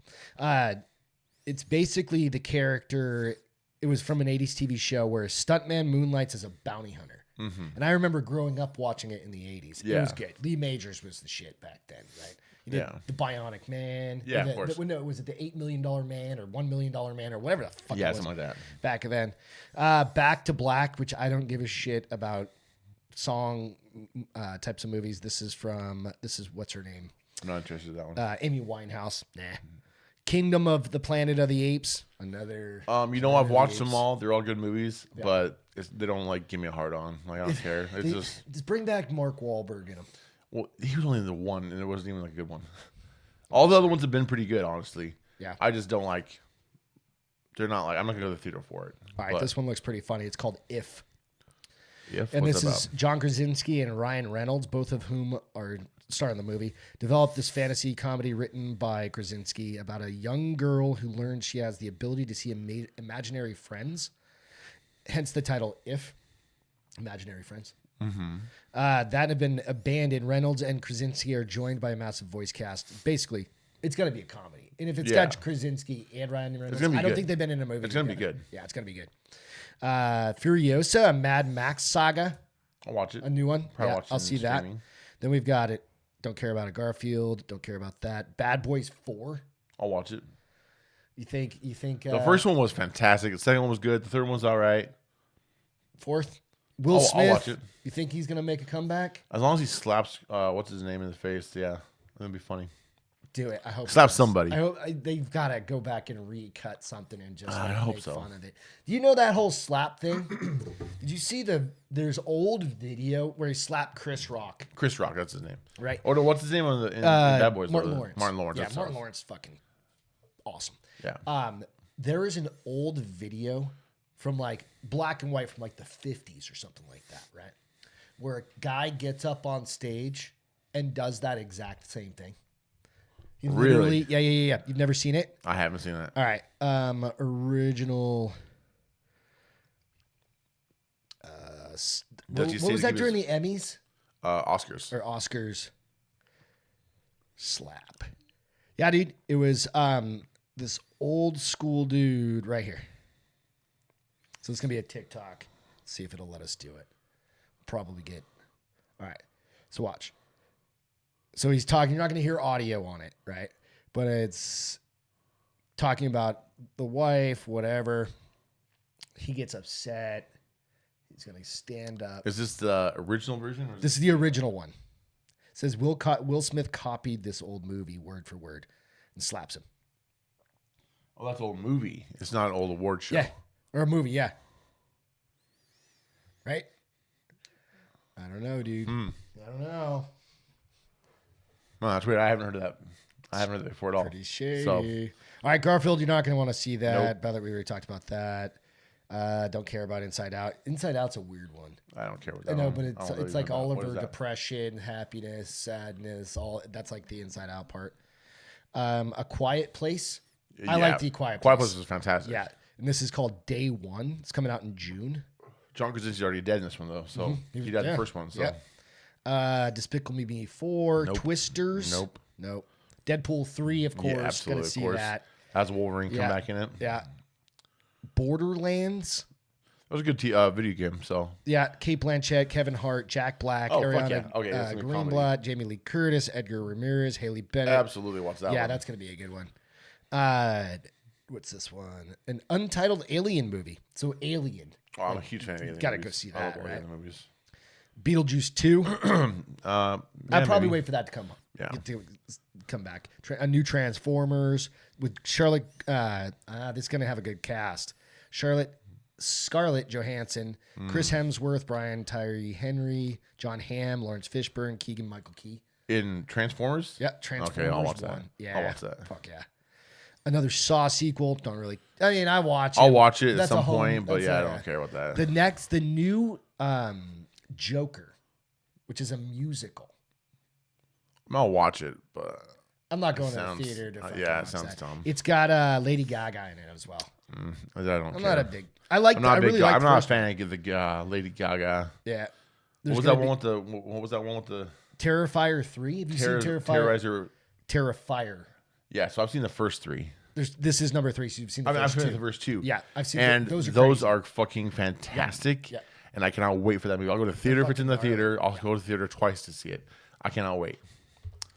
It's basically the character. It was from an 80s TV show where a stuntman moonlights as a bounty hunter. Mm-hmm. And I remember growing up watching it in the 80s. Yeah. It was good. Lee Majors was the shit back then, right? He did The Bionic Man. Yeah, of course. Was it the $8 Million Man or $1 Million Man or whatever the fuck it was? Yeah, something like that. Back then. Back to Black, which I don't give a shit about song types of movies. This is what's her name? I'm not interested in that one. Amy Winehouse. Nah. Kingdom of the Planet of the Apes. Another. I've watched them all. They're all good movies, but they don't like give me a hard on. Like I don't care. It's just bring back Mark Wahlberg in them. Well, he was only the one, and it wasn't even like a good one. All the other ones have been pretty good, honestly. Yeah. I just don't like. They're not like. I'm not gonna go to the theater for it. All right, this one looks pretty funny. It's called If. And this is John Krasinski and Ryan Reynolds, both of whom are starring in the movie, developed this fantasy comedy written by Krasinski about a young girl who learns she has the ability to see imaginary friends. Hence the title If. Imaginary Friends. Mm-hmm. That had been abandoned. Reynolds and Krasinski are joined by a massive voice cast. Basically, it's going to be a comedy. And if it's got Krasinski and Ryan Reynolds, I don't think they've been in a movie. It's going to be good. Yeah, it's going to be good. Furiosa, a Mad Max saga. I'll watch it. A new one. Probably watch it. I'll see that. Then we've got it. Don't care about a Garfield. Don't care about that. Bad Boys 4. I'll watch it. You think? The first one was fantastic. The second one was good. The third one's all right. Fourth, Will Smith. I'll watch it. You think he's gonna make a comeback? As long as he slaps, what's his name in the face? Yeah, it'll be funny. Do it. I hope. Slap somebody. I hope they've got to go back and recut something and just make fun of it. Do you know that whole slap thing? Did you see there's old video where he slapped Chris Rock? Chris Rock, that's his name. Right. Or what's his name in Bad Boys? Martin Lawrence. Martin Lawrence. Yeah, Martin Lawrence is fucking awesome. Yeah. There is an old video from like black and white from like the 50s or something like that, right? Where a guy gets up on stage and does that exact same thing. Really? Yeah. You've never seen it? I haven't seen that. All right. Original. What was that during the Emmys? Oscars. Or Oscars. Slap. Yeah, dude. It was this old school dude right here. So it's going to be a TikTok. Let's see if it'll let us do it. Probably get. All right. So watch. So he's talking. You're not going to hear audio on it, right? But it's talking about the wife, whatever. He gets upset. He's going to stand up. Is this the original version? This is the original one. says Will Smith copied this old movie word for word and slaps him. Oh, that's an old movie. It's not an old award show. Yeah. Or a movie, yeah. Right? I don't know, dude. I don't know. No, that's weird. I haven't heard of that. I haven't heard that before at all. Pretty shady. So, all right, Garfield, you're not going to want to see that. Nope. Now that we already talked about that. Don't care about Inside Out. Inside Out's a weird one. I don't care what that I know, one. but it's like all of her depression, happiness, sadness, all that's like the Inside Out part. A Quiet Place. I like the Quiet Place. Quiet Place is fantastic. Yeah. And this is called Day One. It's coming out in June. John Krasinski's already dead in this one, though. So he died in the first one. So. Despicable Me 4. Nope. Twisters. Nope. Deadpool 3, of course. Yeah, absolutely. Gonna see of course. that. Has Wolverine come back in it. Yeah. Borderlands. It was a good video game. So Yeah, Kate Blanchett, Kevin Hart, Jack Black, fuck Ariana yeah. Okay, that's gonna be comedy. Greenblatt, Jamie Lee Curtis, Edgar Ramirez, Haley Bennett. absolutely watch that one. Yeah, that's gonna be a good one. What's this one? An untitled Alien movie. So Alien. Oh, I'm a huge fan of Alien Gotta movies. go see I love that, all right? Alien movies. Beetlejuice 2. I'd probably maybe. wait for that to come. Yeah. To come back. A new Transformers with Charlotte. This is gonna have a good cast. Scarlett Johansson, Chris Hemsworth, Brian Tyree Henry, John Hamm, Lawrence Fishburne, Keegan Michael Key. In Transformers? Yeah, Transformers. Okay, I'll watch that. 1. Yeah, I'll watch that. Fuck yeah. Another Saw sequel. Don't really. I mean, I watch it. I'll watch it at That's some a home- point, but that's yeah, I a- don't care about that. The new Joker, which is a musical. I'll watch it, but I'm not going sounds- to the theater to fucking yeah, it watch sounds that. dumb. It's got Lady Gaga in it as well. I don't I'm care. not a big. I like. I'm not I a big really guy. like I'm the not a first one. fan of the Lady Gaga. Yeah. What There's was gonna that be one with the? What was that one with the Terrifier 3? Have you seen Terrifier? Terrorizer? Terrifier. Yeah, so I've seen the first 3. This is number 3. So you've seen the I've first seen 2. the first 2. Yeah, I've seen and those. Those Are are fucking fantastic. Yeah. And I cannot wait for that movie. I'll go to the theater if it's in the fucking theater. I'll go to the theater twice to see it. I cannot wait.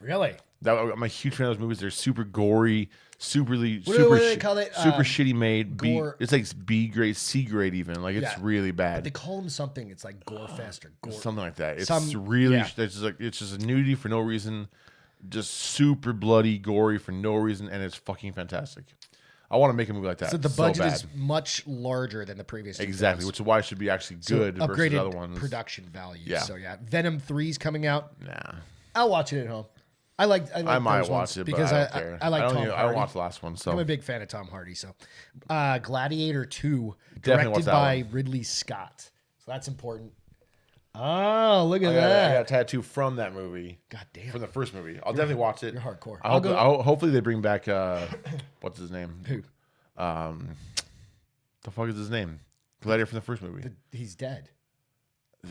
really. I'm a huge fan of those movies. They're super gory, super do they call it? super shitty made. Gore. It's like B grade, C grade even. Like it's Yeah. really bad. They call them something. It's like Gore Fest or Gore. Something like that. It's Some- really yeah. it's just a nudity for no reason, just super bloody, gory for no reason, and it's fucking fantastic. I want to make a movie like that. So the budget bad. is much larger than the previous two Exactly, films. which is why it should be actually good versus upgraded other ones. production value. Yeah. So yeah, Venom 3 is coming out. Nah, I'll watch it at home. I like I might those watch ones it, because but I don't care. I like Tom Hardy. I don't watch the last one, so I'm a big fan of Tom Hardy. So, Gladiator 2, Definitely watch directed that by one. Ridley Scott. So that's important. Oh, look at I that! got a tattoo from that movie. God damn, From the first movie. I'll definitely watch it. you're hardcore. I hope, hopefully they bring back what's his name? Who? The fuck is his name? Gladiator from the first movie. He's dead.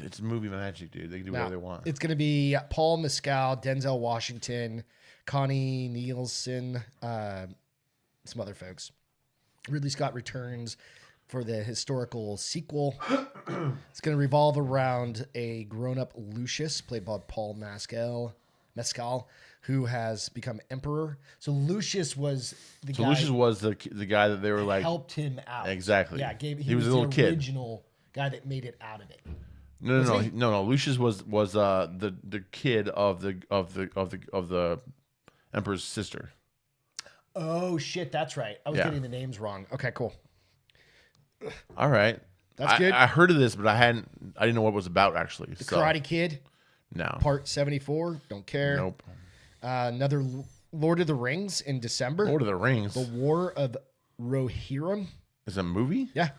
It's movie magic, dude. They can do whatever they want. It's going to be Paul Mescal, Denzel Washington, Connie Nielsen, some other folks. Ridley Scott returns for the historical sequel. It's going to revolve around a grown-up Lucius, played by Paul Mescal, who has become emperor. So Lucius was the guy. Lucius was the guy that they were like helped him out. Exactly. Yeah, he was a little the kid. original guy that made it out of it. No. Lucius was the kid of the emperor's sister. Oh shit, that's right. I was Yeah. getting the names wrong. Okay, cool. All right, That's good. I heard of this, but I didn't know what it was about actually. The Karate Kid, No. Part 74. Don't care. Nope. Another Lord of the Rings in December. Lord of the Rings. The War of Rohirrim. Is it a movie? Yeah.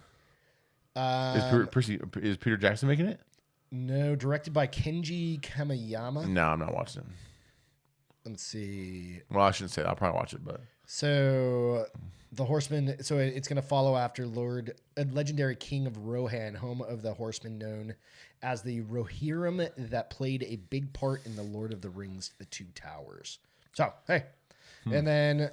Is Peter Jackson making it? No, directed by Kenji Kamiyama. No, I'm not watching it. Let's see. Well, I shouldn't say that. I'll probably watch it, but So, the Horseman. So it's going to follow after a legendary king of Rohan, home of the Horsemen, known as the Rohirrim, that played a big part in the Lord of the Rings: The Two Towers. So, hey, and then a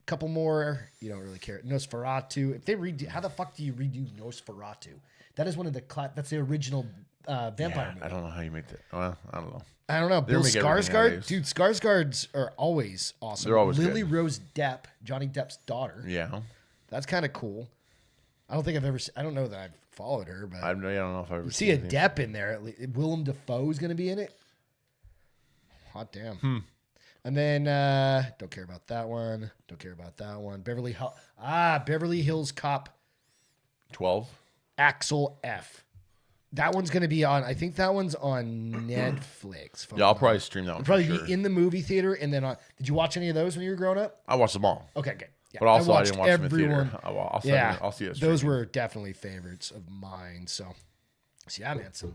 couple more. You don't really care. Nosferatu. If they redo, how the fuck do you redo Nosferatu? That is one of the that's the original vampire movie. I don't know how you make that. Well, I don't know. I don't know. Bill make everything Skarsgård, nowadays. dude. Skarsgårds are always awesome. They're always Lily good. Rose Depp, Johnny Depp's daughter. Yeah. That's kind of cool. I don't think I've ever. I don't know that I've followed her, but I don't know if I ever see a anything. Depp in there. Willem Dafoe's going to be in it. hot damn. And then don't care about that one. Don't care about that one. Beverly Hills Cop 12. Axel F. That one's going to be on. I think that one's on Netflix. Yeah, I'll probably stream that one. It'll probably for sure. be in the movie theater, and then on. Did you watch any of those when you were growing up? I watched them all. Okay, good. Yeah, But also, I didn't watch everyone. them in theater. I'll see it. Those were definitely favorites of mine. So yeah, man, some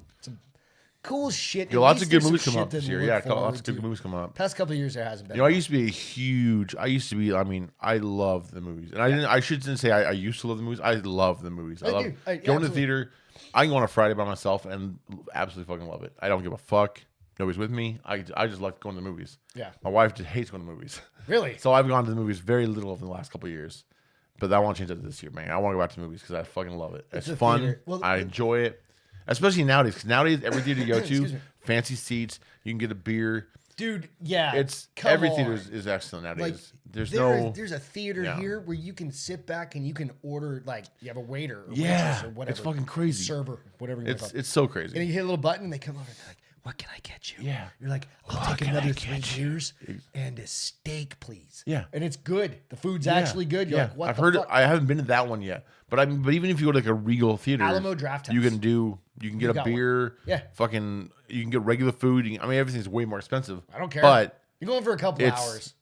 cool shit. Yeah, lots of good movies coming up this year. Yeah, lots of good movies coming up. Past couple of years, there hasn't been. I used to be. I mean, I love the movies, and I shouldn't say I used to love the movies. I love the movies. I love going to the theater. I can go on a Friday by myself and absolutely fucking love it. I don't give a fuck. Nobody's with me. I just like going to the movies. Yeah. My wife just hates going to the movies. Really? So I've gone to the movies very little over the last couple of years. But I want to change that this year, man. I want to go back to the movies because I fucking love it. It's fun. Well, I enjoy it. Especially nowadays. Because nowadays, every theater you go to, fancy seats, you can get a beer. Dude, yeah. Every theater is excellent nowadays. Like, there's a theater here where you can sit back and you can order, like, you have a waiter or waitress or whatever. It's fucking crazy. Server, whatever you want to call it. It's so crazy. And you hit a little button and they come over and they're like, what can I get you? Yeah. You're like, I'll take another 3 beers and a steak, please. Yeah. And it's good. The food's actually good. You're like, what I've heard fuck? it. I haven't been to that one yet. But even if you go to like a Regal theater, Alamo Draft House. you can get a beer. One. Yeah. You can get regular food. Everything's way more expensive. I don't care. But you're going for a couple hours.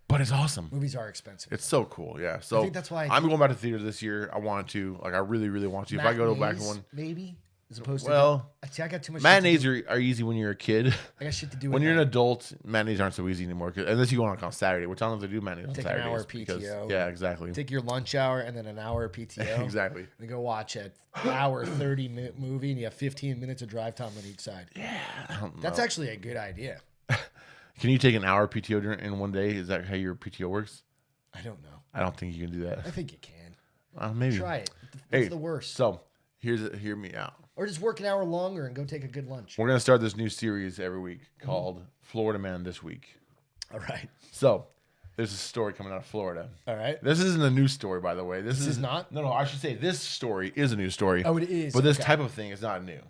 But it's awesome. Movies are expensive. It's so cool. Yeah. So I think that's why I'm going back to theater this year. I want to. Like, I really, really want to. If I go to back to one. Maybe. As opposed to. I got too much. Matinees are easy when you're a kid. I got shit to do. When you're an adult, matinees aren't so easy anymore. Unless you go on Saturday, which I don't know if they do matinees on Saturdays. Take an hour PTO. Yeah, exactly. Take your lunch hour and then an hour PTO. Exactly. And go watch an hour 30-minute movie and you have 15 minutes of drive time on each side. Yeah. That's actually a good idea. Can you take an hour PTO in one day? Is that how your PTO works? I don't know. I don't think you can do that. I think you can. Maybe. Try it. It's the worst. So hear me out. Or just work an hour longer and go take a good lunch. We're going to start this new series every week called Florida Man This Week. All right. So there's a story coming out of Florida. All right. This isn't a news story, by the way. This is not? No, I should say this story is a news story. Oh, it is. But this type of thing is not new.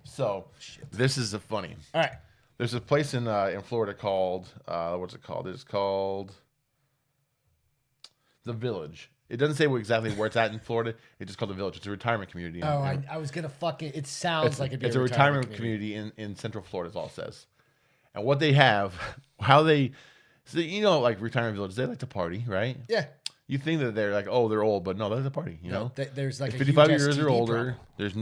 So this is funny. All right. There's a place in Florida called, what's it called? It's called The Village. It doesn't say exactly where it's at in Florida. It's just called The Village. It's a retirement community. I was going to fucking... It sounds like it's a retirement community in Central Florida is all it says. And what they have, how they... So, like retirement villages, they like to party, right? Yeah. You think that they're like, oh, they're old, but no, they like to party, know? There's like 55 a huge years STD or older. problem. There's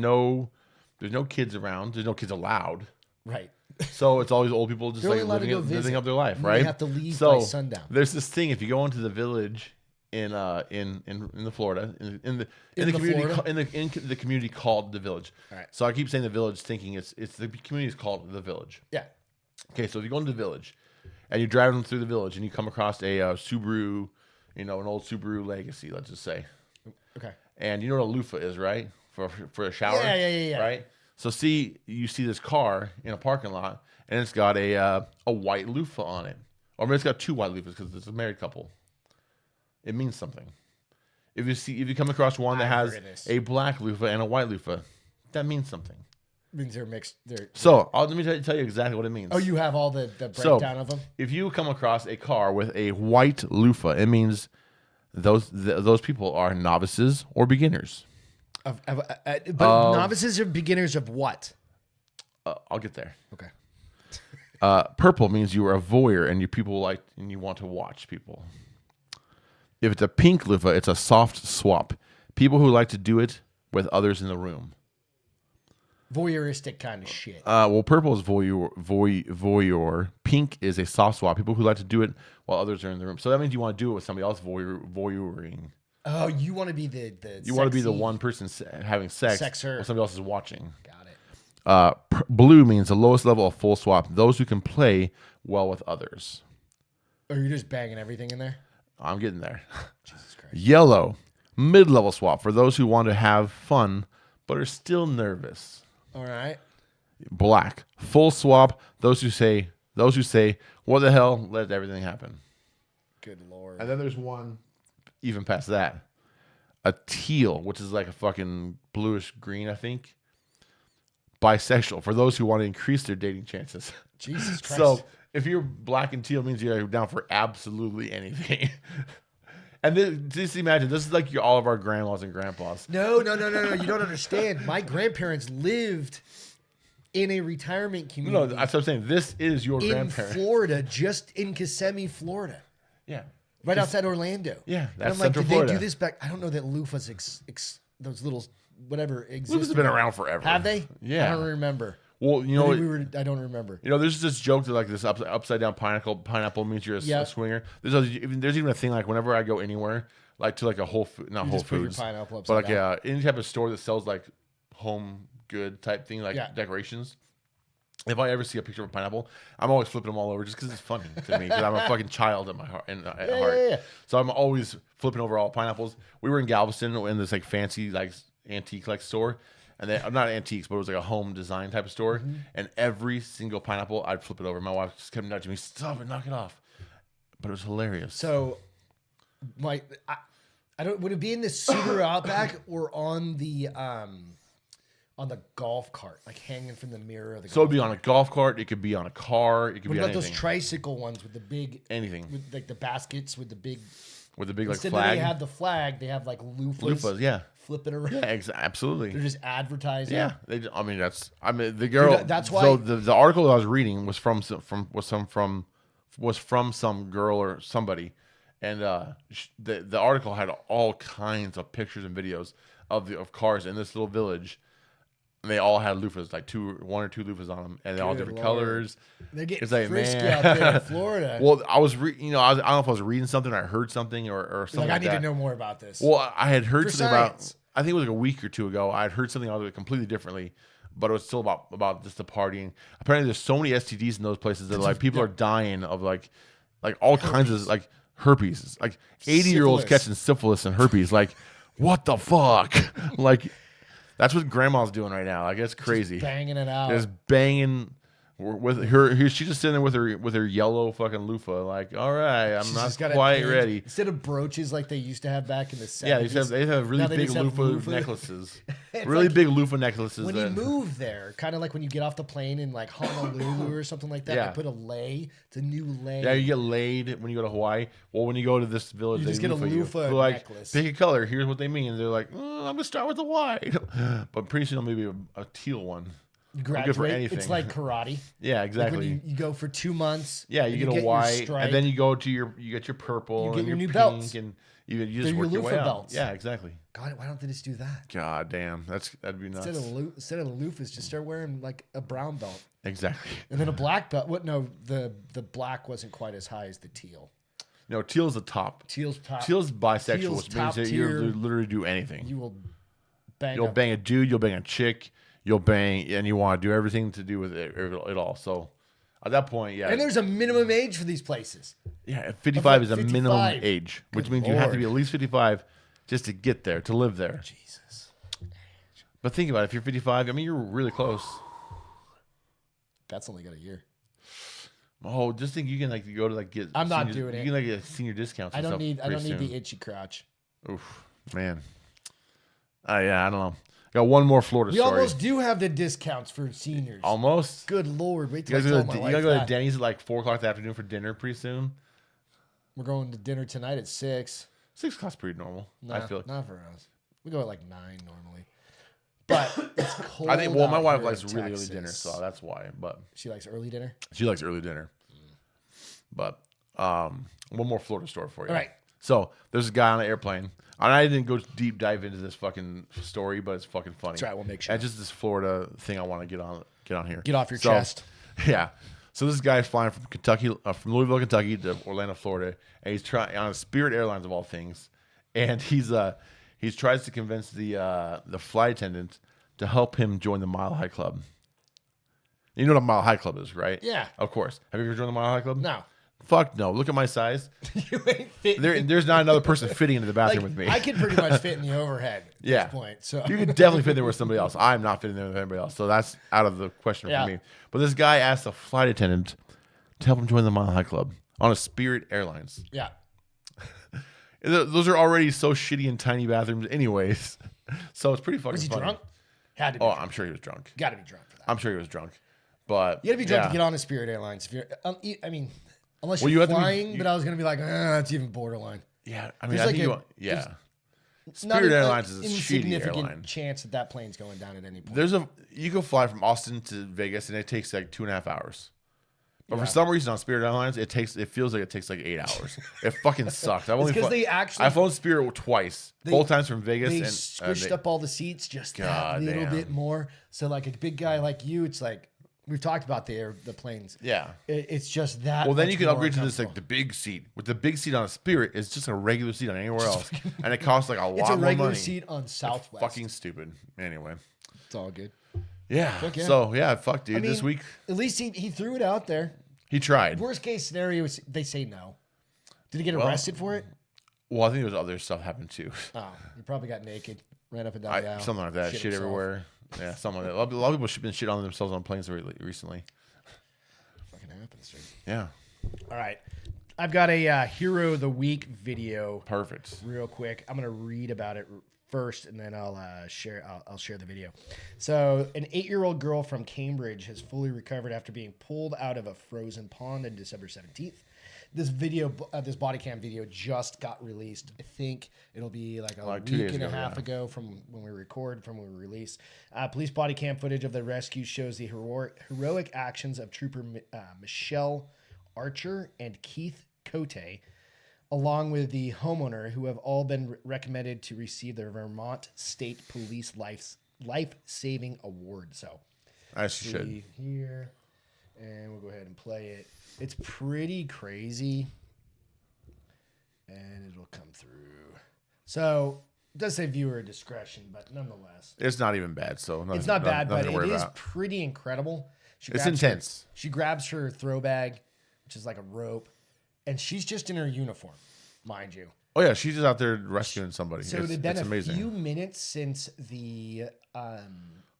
no kids around. There's no kids allowed. Right. So it's all these old people just like living up their life, right? They have to leave by sundown. There's this thing, if you go into the village in the Florida in the community called the Village. All right. So I keep saying the Village, thinking it's the community is called the Village. Yeah. Okay, so if you go into the Village and you're driving through the Village and you come across a Subaru, an old Subaru Legacy, let's just say. Okay. And you know what a loofah is, right? For a shower. Yeah. Right. So you see this car in a parking lot and it's got a white loofah on it, or maybe it's got 2 white loofahs because it's a married couple. It means something. If you come across one that has a black loofah and a white loofah, that means something. It means they're mixed. Let me tell you exactly what it means. Oh, you have all the breakdown of them? If you come across a car with a white loofah, it means those people are novices or beginners. But novices or beginners of what? I'll get there. Okay. Purple means you are a voyeur and you want to watch people. If it's a pink loofah, it's a soft swap. People who like to do it with others in the room. Voyeuristic kind of shit. Well, purple is voyeur. Pink is a soft swap. People who like to do it while others are in the room. So that means you want to do it with somebody else voyeuring. Oh, you want to be the you want to be the one person having sex while somebody else is watching. Got it. Blue means the lowest level of full swap. Those who can play well with others. Or you're just banging everything in there? I'm getting there. Jesus Christ. Yellow, mid-level swap for those who want to have fun but are still nervous. All right. Black, full swap. Those who say, what the hell? Let everything happen. Good Lord. And then there's one even past that. A teal, which is like a fucking bluish green, I think. Bisexual, for those who want to increase their dating chances. Jesus Christ. So if you're black and teal, it means you're down for absolutely anything. And then, just imagine, this is like all of our grandmas and grandpas. No. You don't understand. My grandparents lived in a retirement community. No, that's what I'm saying. This is your in grandparents. Florida, just in Kissimmee, Florida. Yeah. Right outside Orlando. Yeah, and that's I'm like, Central did Florida. they do this back? I don't know that Loofa's those little whatever existed. Loofa's been around forever. Have they? Yeah. I don't remember. Well, you know, I don't remember. You know, there's this joke that like this upside down pineapple means you're a swinger. There's even a thing like whenever I go anywhere, like to like a Whole Food, not You Whole just put your Foods, pineapple but upside like any type of store that sells like home good type thing, like Yeah. decorations. If I ever see a picture of a pineapple, I'm always flipping them all over just because it's funny to me. Because I'm a fucking child at my heart. Yeah. So I'm always flipping over all pineapples. We were in Galveston in this like fancy like antique like store, and they not antiques, but it was like a home design type of store. Mm-hmm. And every single pineapple, I'd flip it over. My wife just kept nudging me, "Stop it, knock it off." But it was hilarious. So, I don't. Would it be in the Subaru Outback or on the golf cart, like hanging from the mirror of the? So it'd be on a golf cart. It could be on a car. It could What be about on those anything. tricycle ones with the big Anything with like the baskets with the big? with a big like Instead flag. they have the flag, they have like loofahs. Loofahs, yeah. Flipping around. Yeah, absolutely. They're just advertising. Yeah, the girl. Dude, that's why- So the article that I was reading was from some girl or somebody, and the article had all kinds of pictures and videos of cars in this little village. And they all had loofahs, like one or two loofahs on them, and they're all Good different Lord. colors. They're getting It's like, frisky man. out there in Florida. Well, I was, I don't know if I was reading something, or I heard something, or something like, I like need that. to know more about this. Well, I had heard For something science. about. I think it was like a week or two ago. I had heard something out of it completely differently, but it was still about just the partying. Apparently, there's so many STDs in those places that like people are dying of like all kinds of like herpes. Like 80-year-olds Syphilis. catching syphilis and herpes. Like, what the fuck? Like, that's what grandma's doing right now. Like, it's crazy. Banging it out. Just banging with her. She's just sitting there with her yellow fucking loofah. Like, all right, I'm She's not just got it quite pinned. ready. Instead of brooches like they used to have back in the 70s. Yeah, they have really Now they big just have loofah loofah. necklaces. It's Really like big loofah necklaces. when you move there, kind of like when you get off the plane in like Honolulu or something like that, Yeah. they put a lei. It's a new lei. Yeah, you get laid when you go to Hawaii. Well, when you go to this village, You they just get a you. loofah They're like, necklace. pick a color. Here's what they mean. They're like, I'm gonna start with the white, but pretty soon maybe a teal one. You I'm good for graduate. anything. It's like karate. Yeah, Like exactly. when you go for 2 months. Yeah, you and get a your white, stripe. and then you go to you get your purple, You get and your new pink, belts. and you just They're your work your way loofah up. belts. Yeah, exactly. God, why don't they just do that? God damn, that'd be nuts. Instead of the loofahs, just start wearing like a brown belt Exactly. and then a black belt. What? No, the black wasn't quite as high as the teal. No, teal's the top. Teal's top. Teal's bisexual, Teal's which means top that you tier. literally do anything. You will bang. You'll up. bang a dude, you'll bang a chick, you'll bang, and you want to do everything to do with it all. So at that point, yeah. And there's a minimum age for these places. Yeah, 55 is a 55. minimum age, which Good means you have to be Lord. at least 55 just to get there, to live there. Jesus. But think about it. If you're 55, I mean, you're really close. That's only got a year. Oh, just think you can like get. I'm not senior, doing You it. can like get senior discounts. I and don't stuff need pretty soon. the itchy crotch. Oof, man. Yeah, I don't know. Got one more Florida We story. almost do have the discounts for seniors. Almost. Good Lord. Wait You till guys I tell my you wife gotta go to that. Denny's at like 4 o'clock in the afternoon for dinner pretty soon. We're going to dinner tonight at 6. 6 o'clock's pretty normal. Nah, I feel like. not for us. We go at like 9 normally. But it's cold. I think. Well, my out wife here likes in really Texas. early dinner, so that's why. But She likes early dinner. she likes early dinner. But one more Florida story for you. All right. So there's a guy on an airplane. And I didn't go deep dive into this fucking story, but it's fucking funny. That's right, we'll make sure. And just this Florida thing I want to get on here. Get off your chest. Yeah. So this guy's flying from Kentucky, from Louisville, Kentucky to Orlando, Florida, and he's trying on Spirit Airlines of all things, and he tries to convince the flight attendant to help him join the Mile High Club. You know what a Mile High Club is, right? Yeah. Of course. Have you ever joined the Mile High Club? No. Fuck no. Look at my size. You ain't fit. There's not another person fitting into the bathroom Like, with me. I could pretty much fit in the overhead at Yeah. this point. So You could definitely fit there with somebody else. I'm not fitting there with anybody else. So that's out of the question Yeah. for me. But this guy asked the flight attendant to help him join the Mile High Club on a Spirit Airlines. yeah. Those are already so shitty and tiny bathrooms anyways. So it's pretty fucking Was he funny. drunk? Had to be. Oh, drunk. I'm sure he was drunk. Got to be drunk for that. I'm sure he was drunk. But You got to be drunk to get on a Spirit Airlines. If you're, I mean, unless Well, you're you have to be- flying, but I was going to be like, that's even borderline. Yeah, I mean, There's I like think a- yeah. Not Spirit an Airlines is a shitty insignificant airline. chance that plane's going down at any point. You can fly from Austin to Vegas and it takes like 2.5 hours. But Yeah. for some reason on Spirit Airlines, it feels like it takes like 8 hours. It fucking sucks. I've flown Spirit twice, both times from Vegas, They and squished up all the seats just that God little damn. bit more. So like a big guy like you, it's like we've talked about the planes. yeah. It's just that. Well, then much you can more upgrade to this like uncomfortable. the big seat. With the big seat on a Spirit, it's just a regular seat on anywhere else, and it costs like a lot It's a more regular money. seat on Southwest. Fucking stupid. Anyway. It's all good. Yeah. yeah. So yeah, fuck, dude. I mean, this week at least he threw it out there. he tried. Worst case scenario is they say no. Did he get arrested for it? Well, I think there was other stuff happened too. Oh, he probably got naked, ran up and down the aisle. Something like that. Shit himself. everywhere. Yeah, something like that. A lot of people have been shit on themselves on planes recently. Fucking happens, dude. Yeah. All right, I've got a Hero of the Week video. Perfect. Real quick, I'm gonna read about it first, and then I'll share. I'll share the video. So, an 8-year-old girl from Cambridge has fully recovered after being pulled out of a frozen pond on December 17th. This video, this body cam video, just got released. I think it'll be like a 2 week days and a ago, half yeah. ago from when we release. Police body cam footage of the rescue shows the heroic actions of Trooper Michelle Archer and Keith Cote, along with the homeowner, who have all been recommended to receive the Vermont State Police Life-Saving Award. So, As you should. see here, and we'll go ahead and play it. It's pretty crazy, and it'll come through. So, it does say viewer discretion, but nonetheless. It's not even bad, so It's not bad, but nothing to it worry is about. pretty incredible. It's intense. She grabs her throw bag, which is like a rope, and she's just in her uniform, mind you. Oh yeah, she's just out there rescuing somebody. So it's it had been a amazing. few minutes since the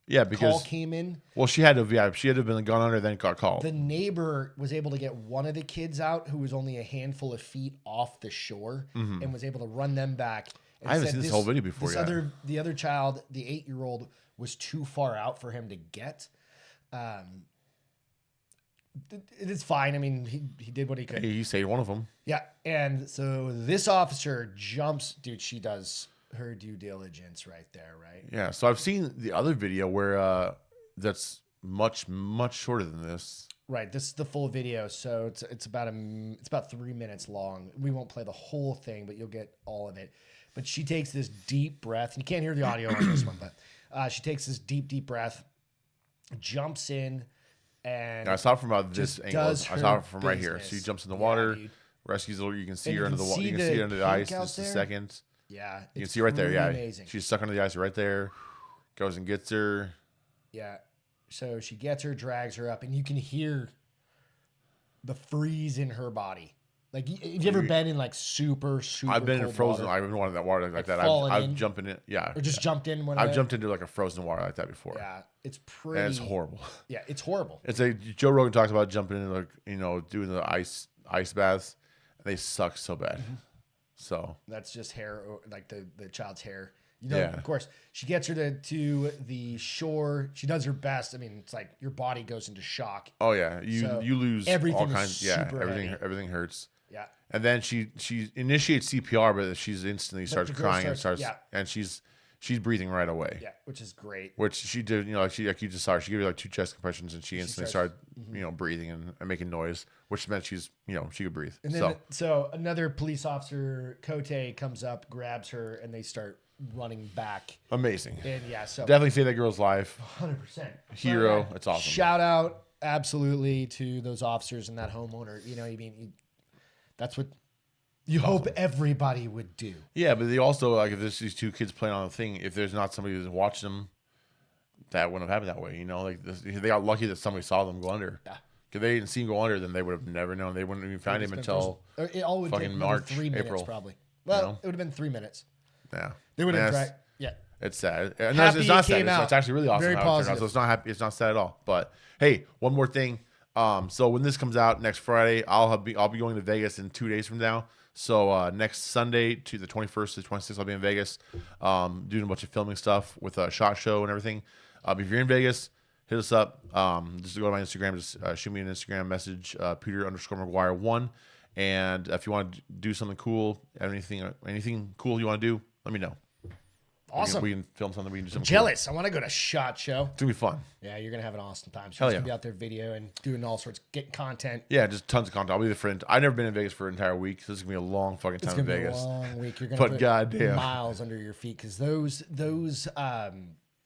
Yeah, call because came in. well, she had to have been gone under, then got called. The neighbor was able to get one of the kids out who was only a handful of feet off the shore and was able to run them back. And I haven't said seen this whole video before yet. The other child, the 8-year-old, was too far out for him to get. It's fine. I mean, he did what he could. He saved one of them. Yeah, and so this officer jumps. Dude, she does her due diligence right there, right? Yeah, so I've seen the other video where that's much shorter than this. Right. This is the full video, so it's about 3 minutes long. We won't play the whole thing, but you'll get all of it. But she takes this deep breath, and you can't hear the audio on this one, but she takes this deep breath, jumps in, and I saw it from about this just angle. I does saw her it from right here. business. She jumps in the Yeah, water, dude. rescues her. You can see And her you under can the water. see You can see her under the pink ice out just a there. second. Yeah, You can it's see right there. truly Yeah, amazing. she's stuck under the ice right there. Goes and gets her. Yeah. So she gets her, drags her up, and you can hear the freeze in her body. Like, have you ever been in like super I've been in cold frozen. water? I've been in that water like that. fallen I've in? jumped in it. Yeah. Or just jumped in one I've of jumped into like a frozen water like that before. Yeah, it's pretty. And it's horrible. Yeah, it's horrible. It's like Joe Rogan talks about jumping in, like, doing the ice baths, and they suck so bad. Mm-hmm. So That's just hair, like the child's hair. You know, Yeah. of course, she gets her to the shore. She does her best. I mean, it's like your body goes into shock. oh yeah, So you lose everything all is kinds. Yeah, super heavy. everything hurts. Yeah. And then she initiates CPR, but she's instantly starts the girl crying starts- and she's breathing right away. Yeah, which is great. Which she did, like you just saw her. She gave her like 2 chest compressions, and she instantly starts- started, breathing and making noise, which meant she could breathe. And then, so another police officer, Cote, comes up, grabs her, and they start running back. Amazing. And yeah, so Definitely save that girl's life. 100%. Hero. It's awesome. Shout out absolutely to those officers and that homeowner. You know, I mean, that's what you hope everybody would do. Yeah, but they also, like, if there's these 2 kids playing on the thing, if there's not somebody who's watching them, that wouldn't have happened that way. Like, they got lucky that somebody saw them go under. Yeah. If they didn't see him go under, then they would have never known. They wouldn't even find him until It all would fucking take another March, 3 minutes, April, probably. Well, know? it would have been 3 minutes. yeah. They would have That's- dragged. Yeah. It's sad. No, Happy it's not it sad. came out. It's actually really awesome. Very how it turned out. positive. So it's not happy. It's not sad at all. But hey, one more thing. So when this comes out next Friday, I'll be going to Vegas in 2 days from now. So next Sunday to the 21st to 26th, I'll be in Vegas, doing a bunch of filming stuff with a SHOT Show and everything. If you're in Vegas, hit us up. Just go to my Instagram. Just shoot me an Instagram message, Peter_McGuire1. And if you want to do something cool, anything cool you want to do, let me know. Awesome. We can film something. We can do something. Jealous. Cool. I want to go to SHOT Show. It's gonna be fun. Yeah, you're gonna have an awesome time. She's Hell gonna be out there video and doing all sorts, getting content. Yeah, just tons of content. I'll be the friend. I've never been in Vegas for an entire week, so this is gonna be a long fucking time in Vegas. It's gonna be a long week. You're gonna But put goddamn, miles under your feet because those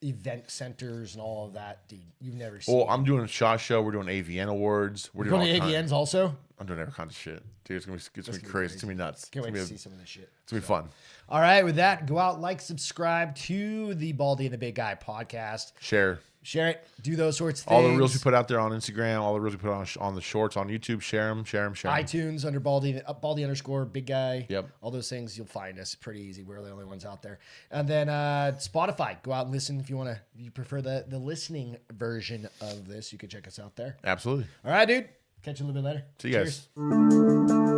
event centers and all of that, dude, you've never seen. Well, I'm doing a SHOT Show. We're doing AVN awards. We're doing doing AVNs also. I'm doing every kind of shit, dude. It's gonna be crazy. It's gonna be nuts. Can't wait to see some of this shit. It's gonna be fun. All right, with that, go out, like, subscribe to the Baldy and the Big Guy podcast. Share it. Do those sorts of things. All the reels we put out there on Instagram, all the reels we put on the shorts on YouTube. Share them. iTunes under Baldy_Big Guy. Yep. All those things, you'll find us. Pretty easy. We're the only ones out there. And then Spotify. Go out and listen if you prefer the listening version of this. You can check us out there. Absolutely. All right, dude. Catch you a little bit later. See you guys.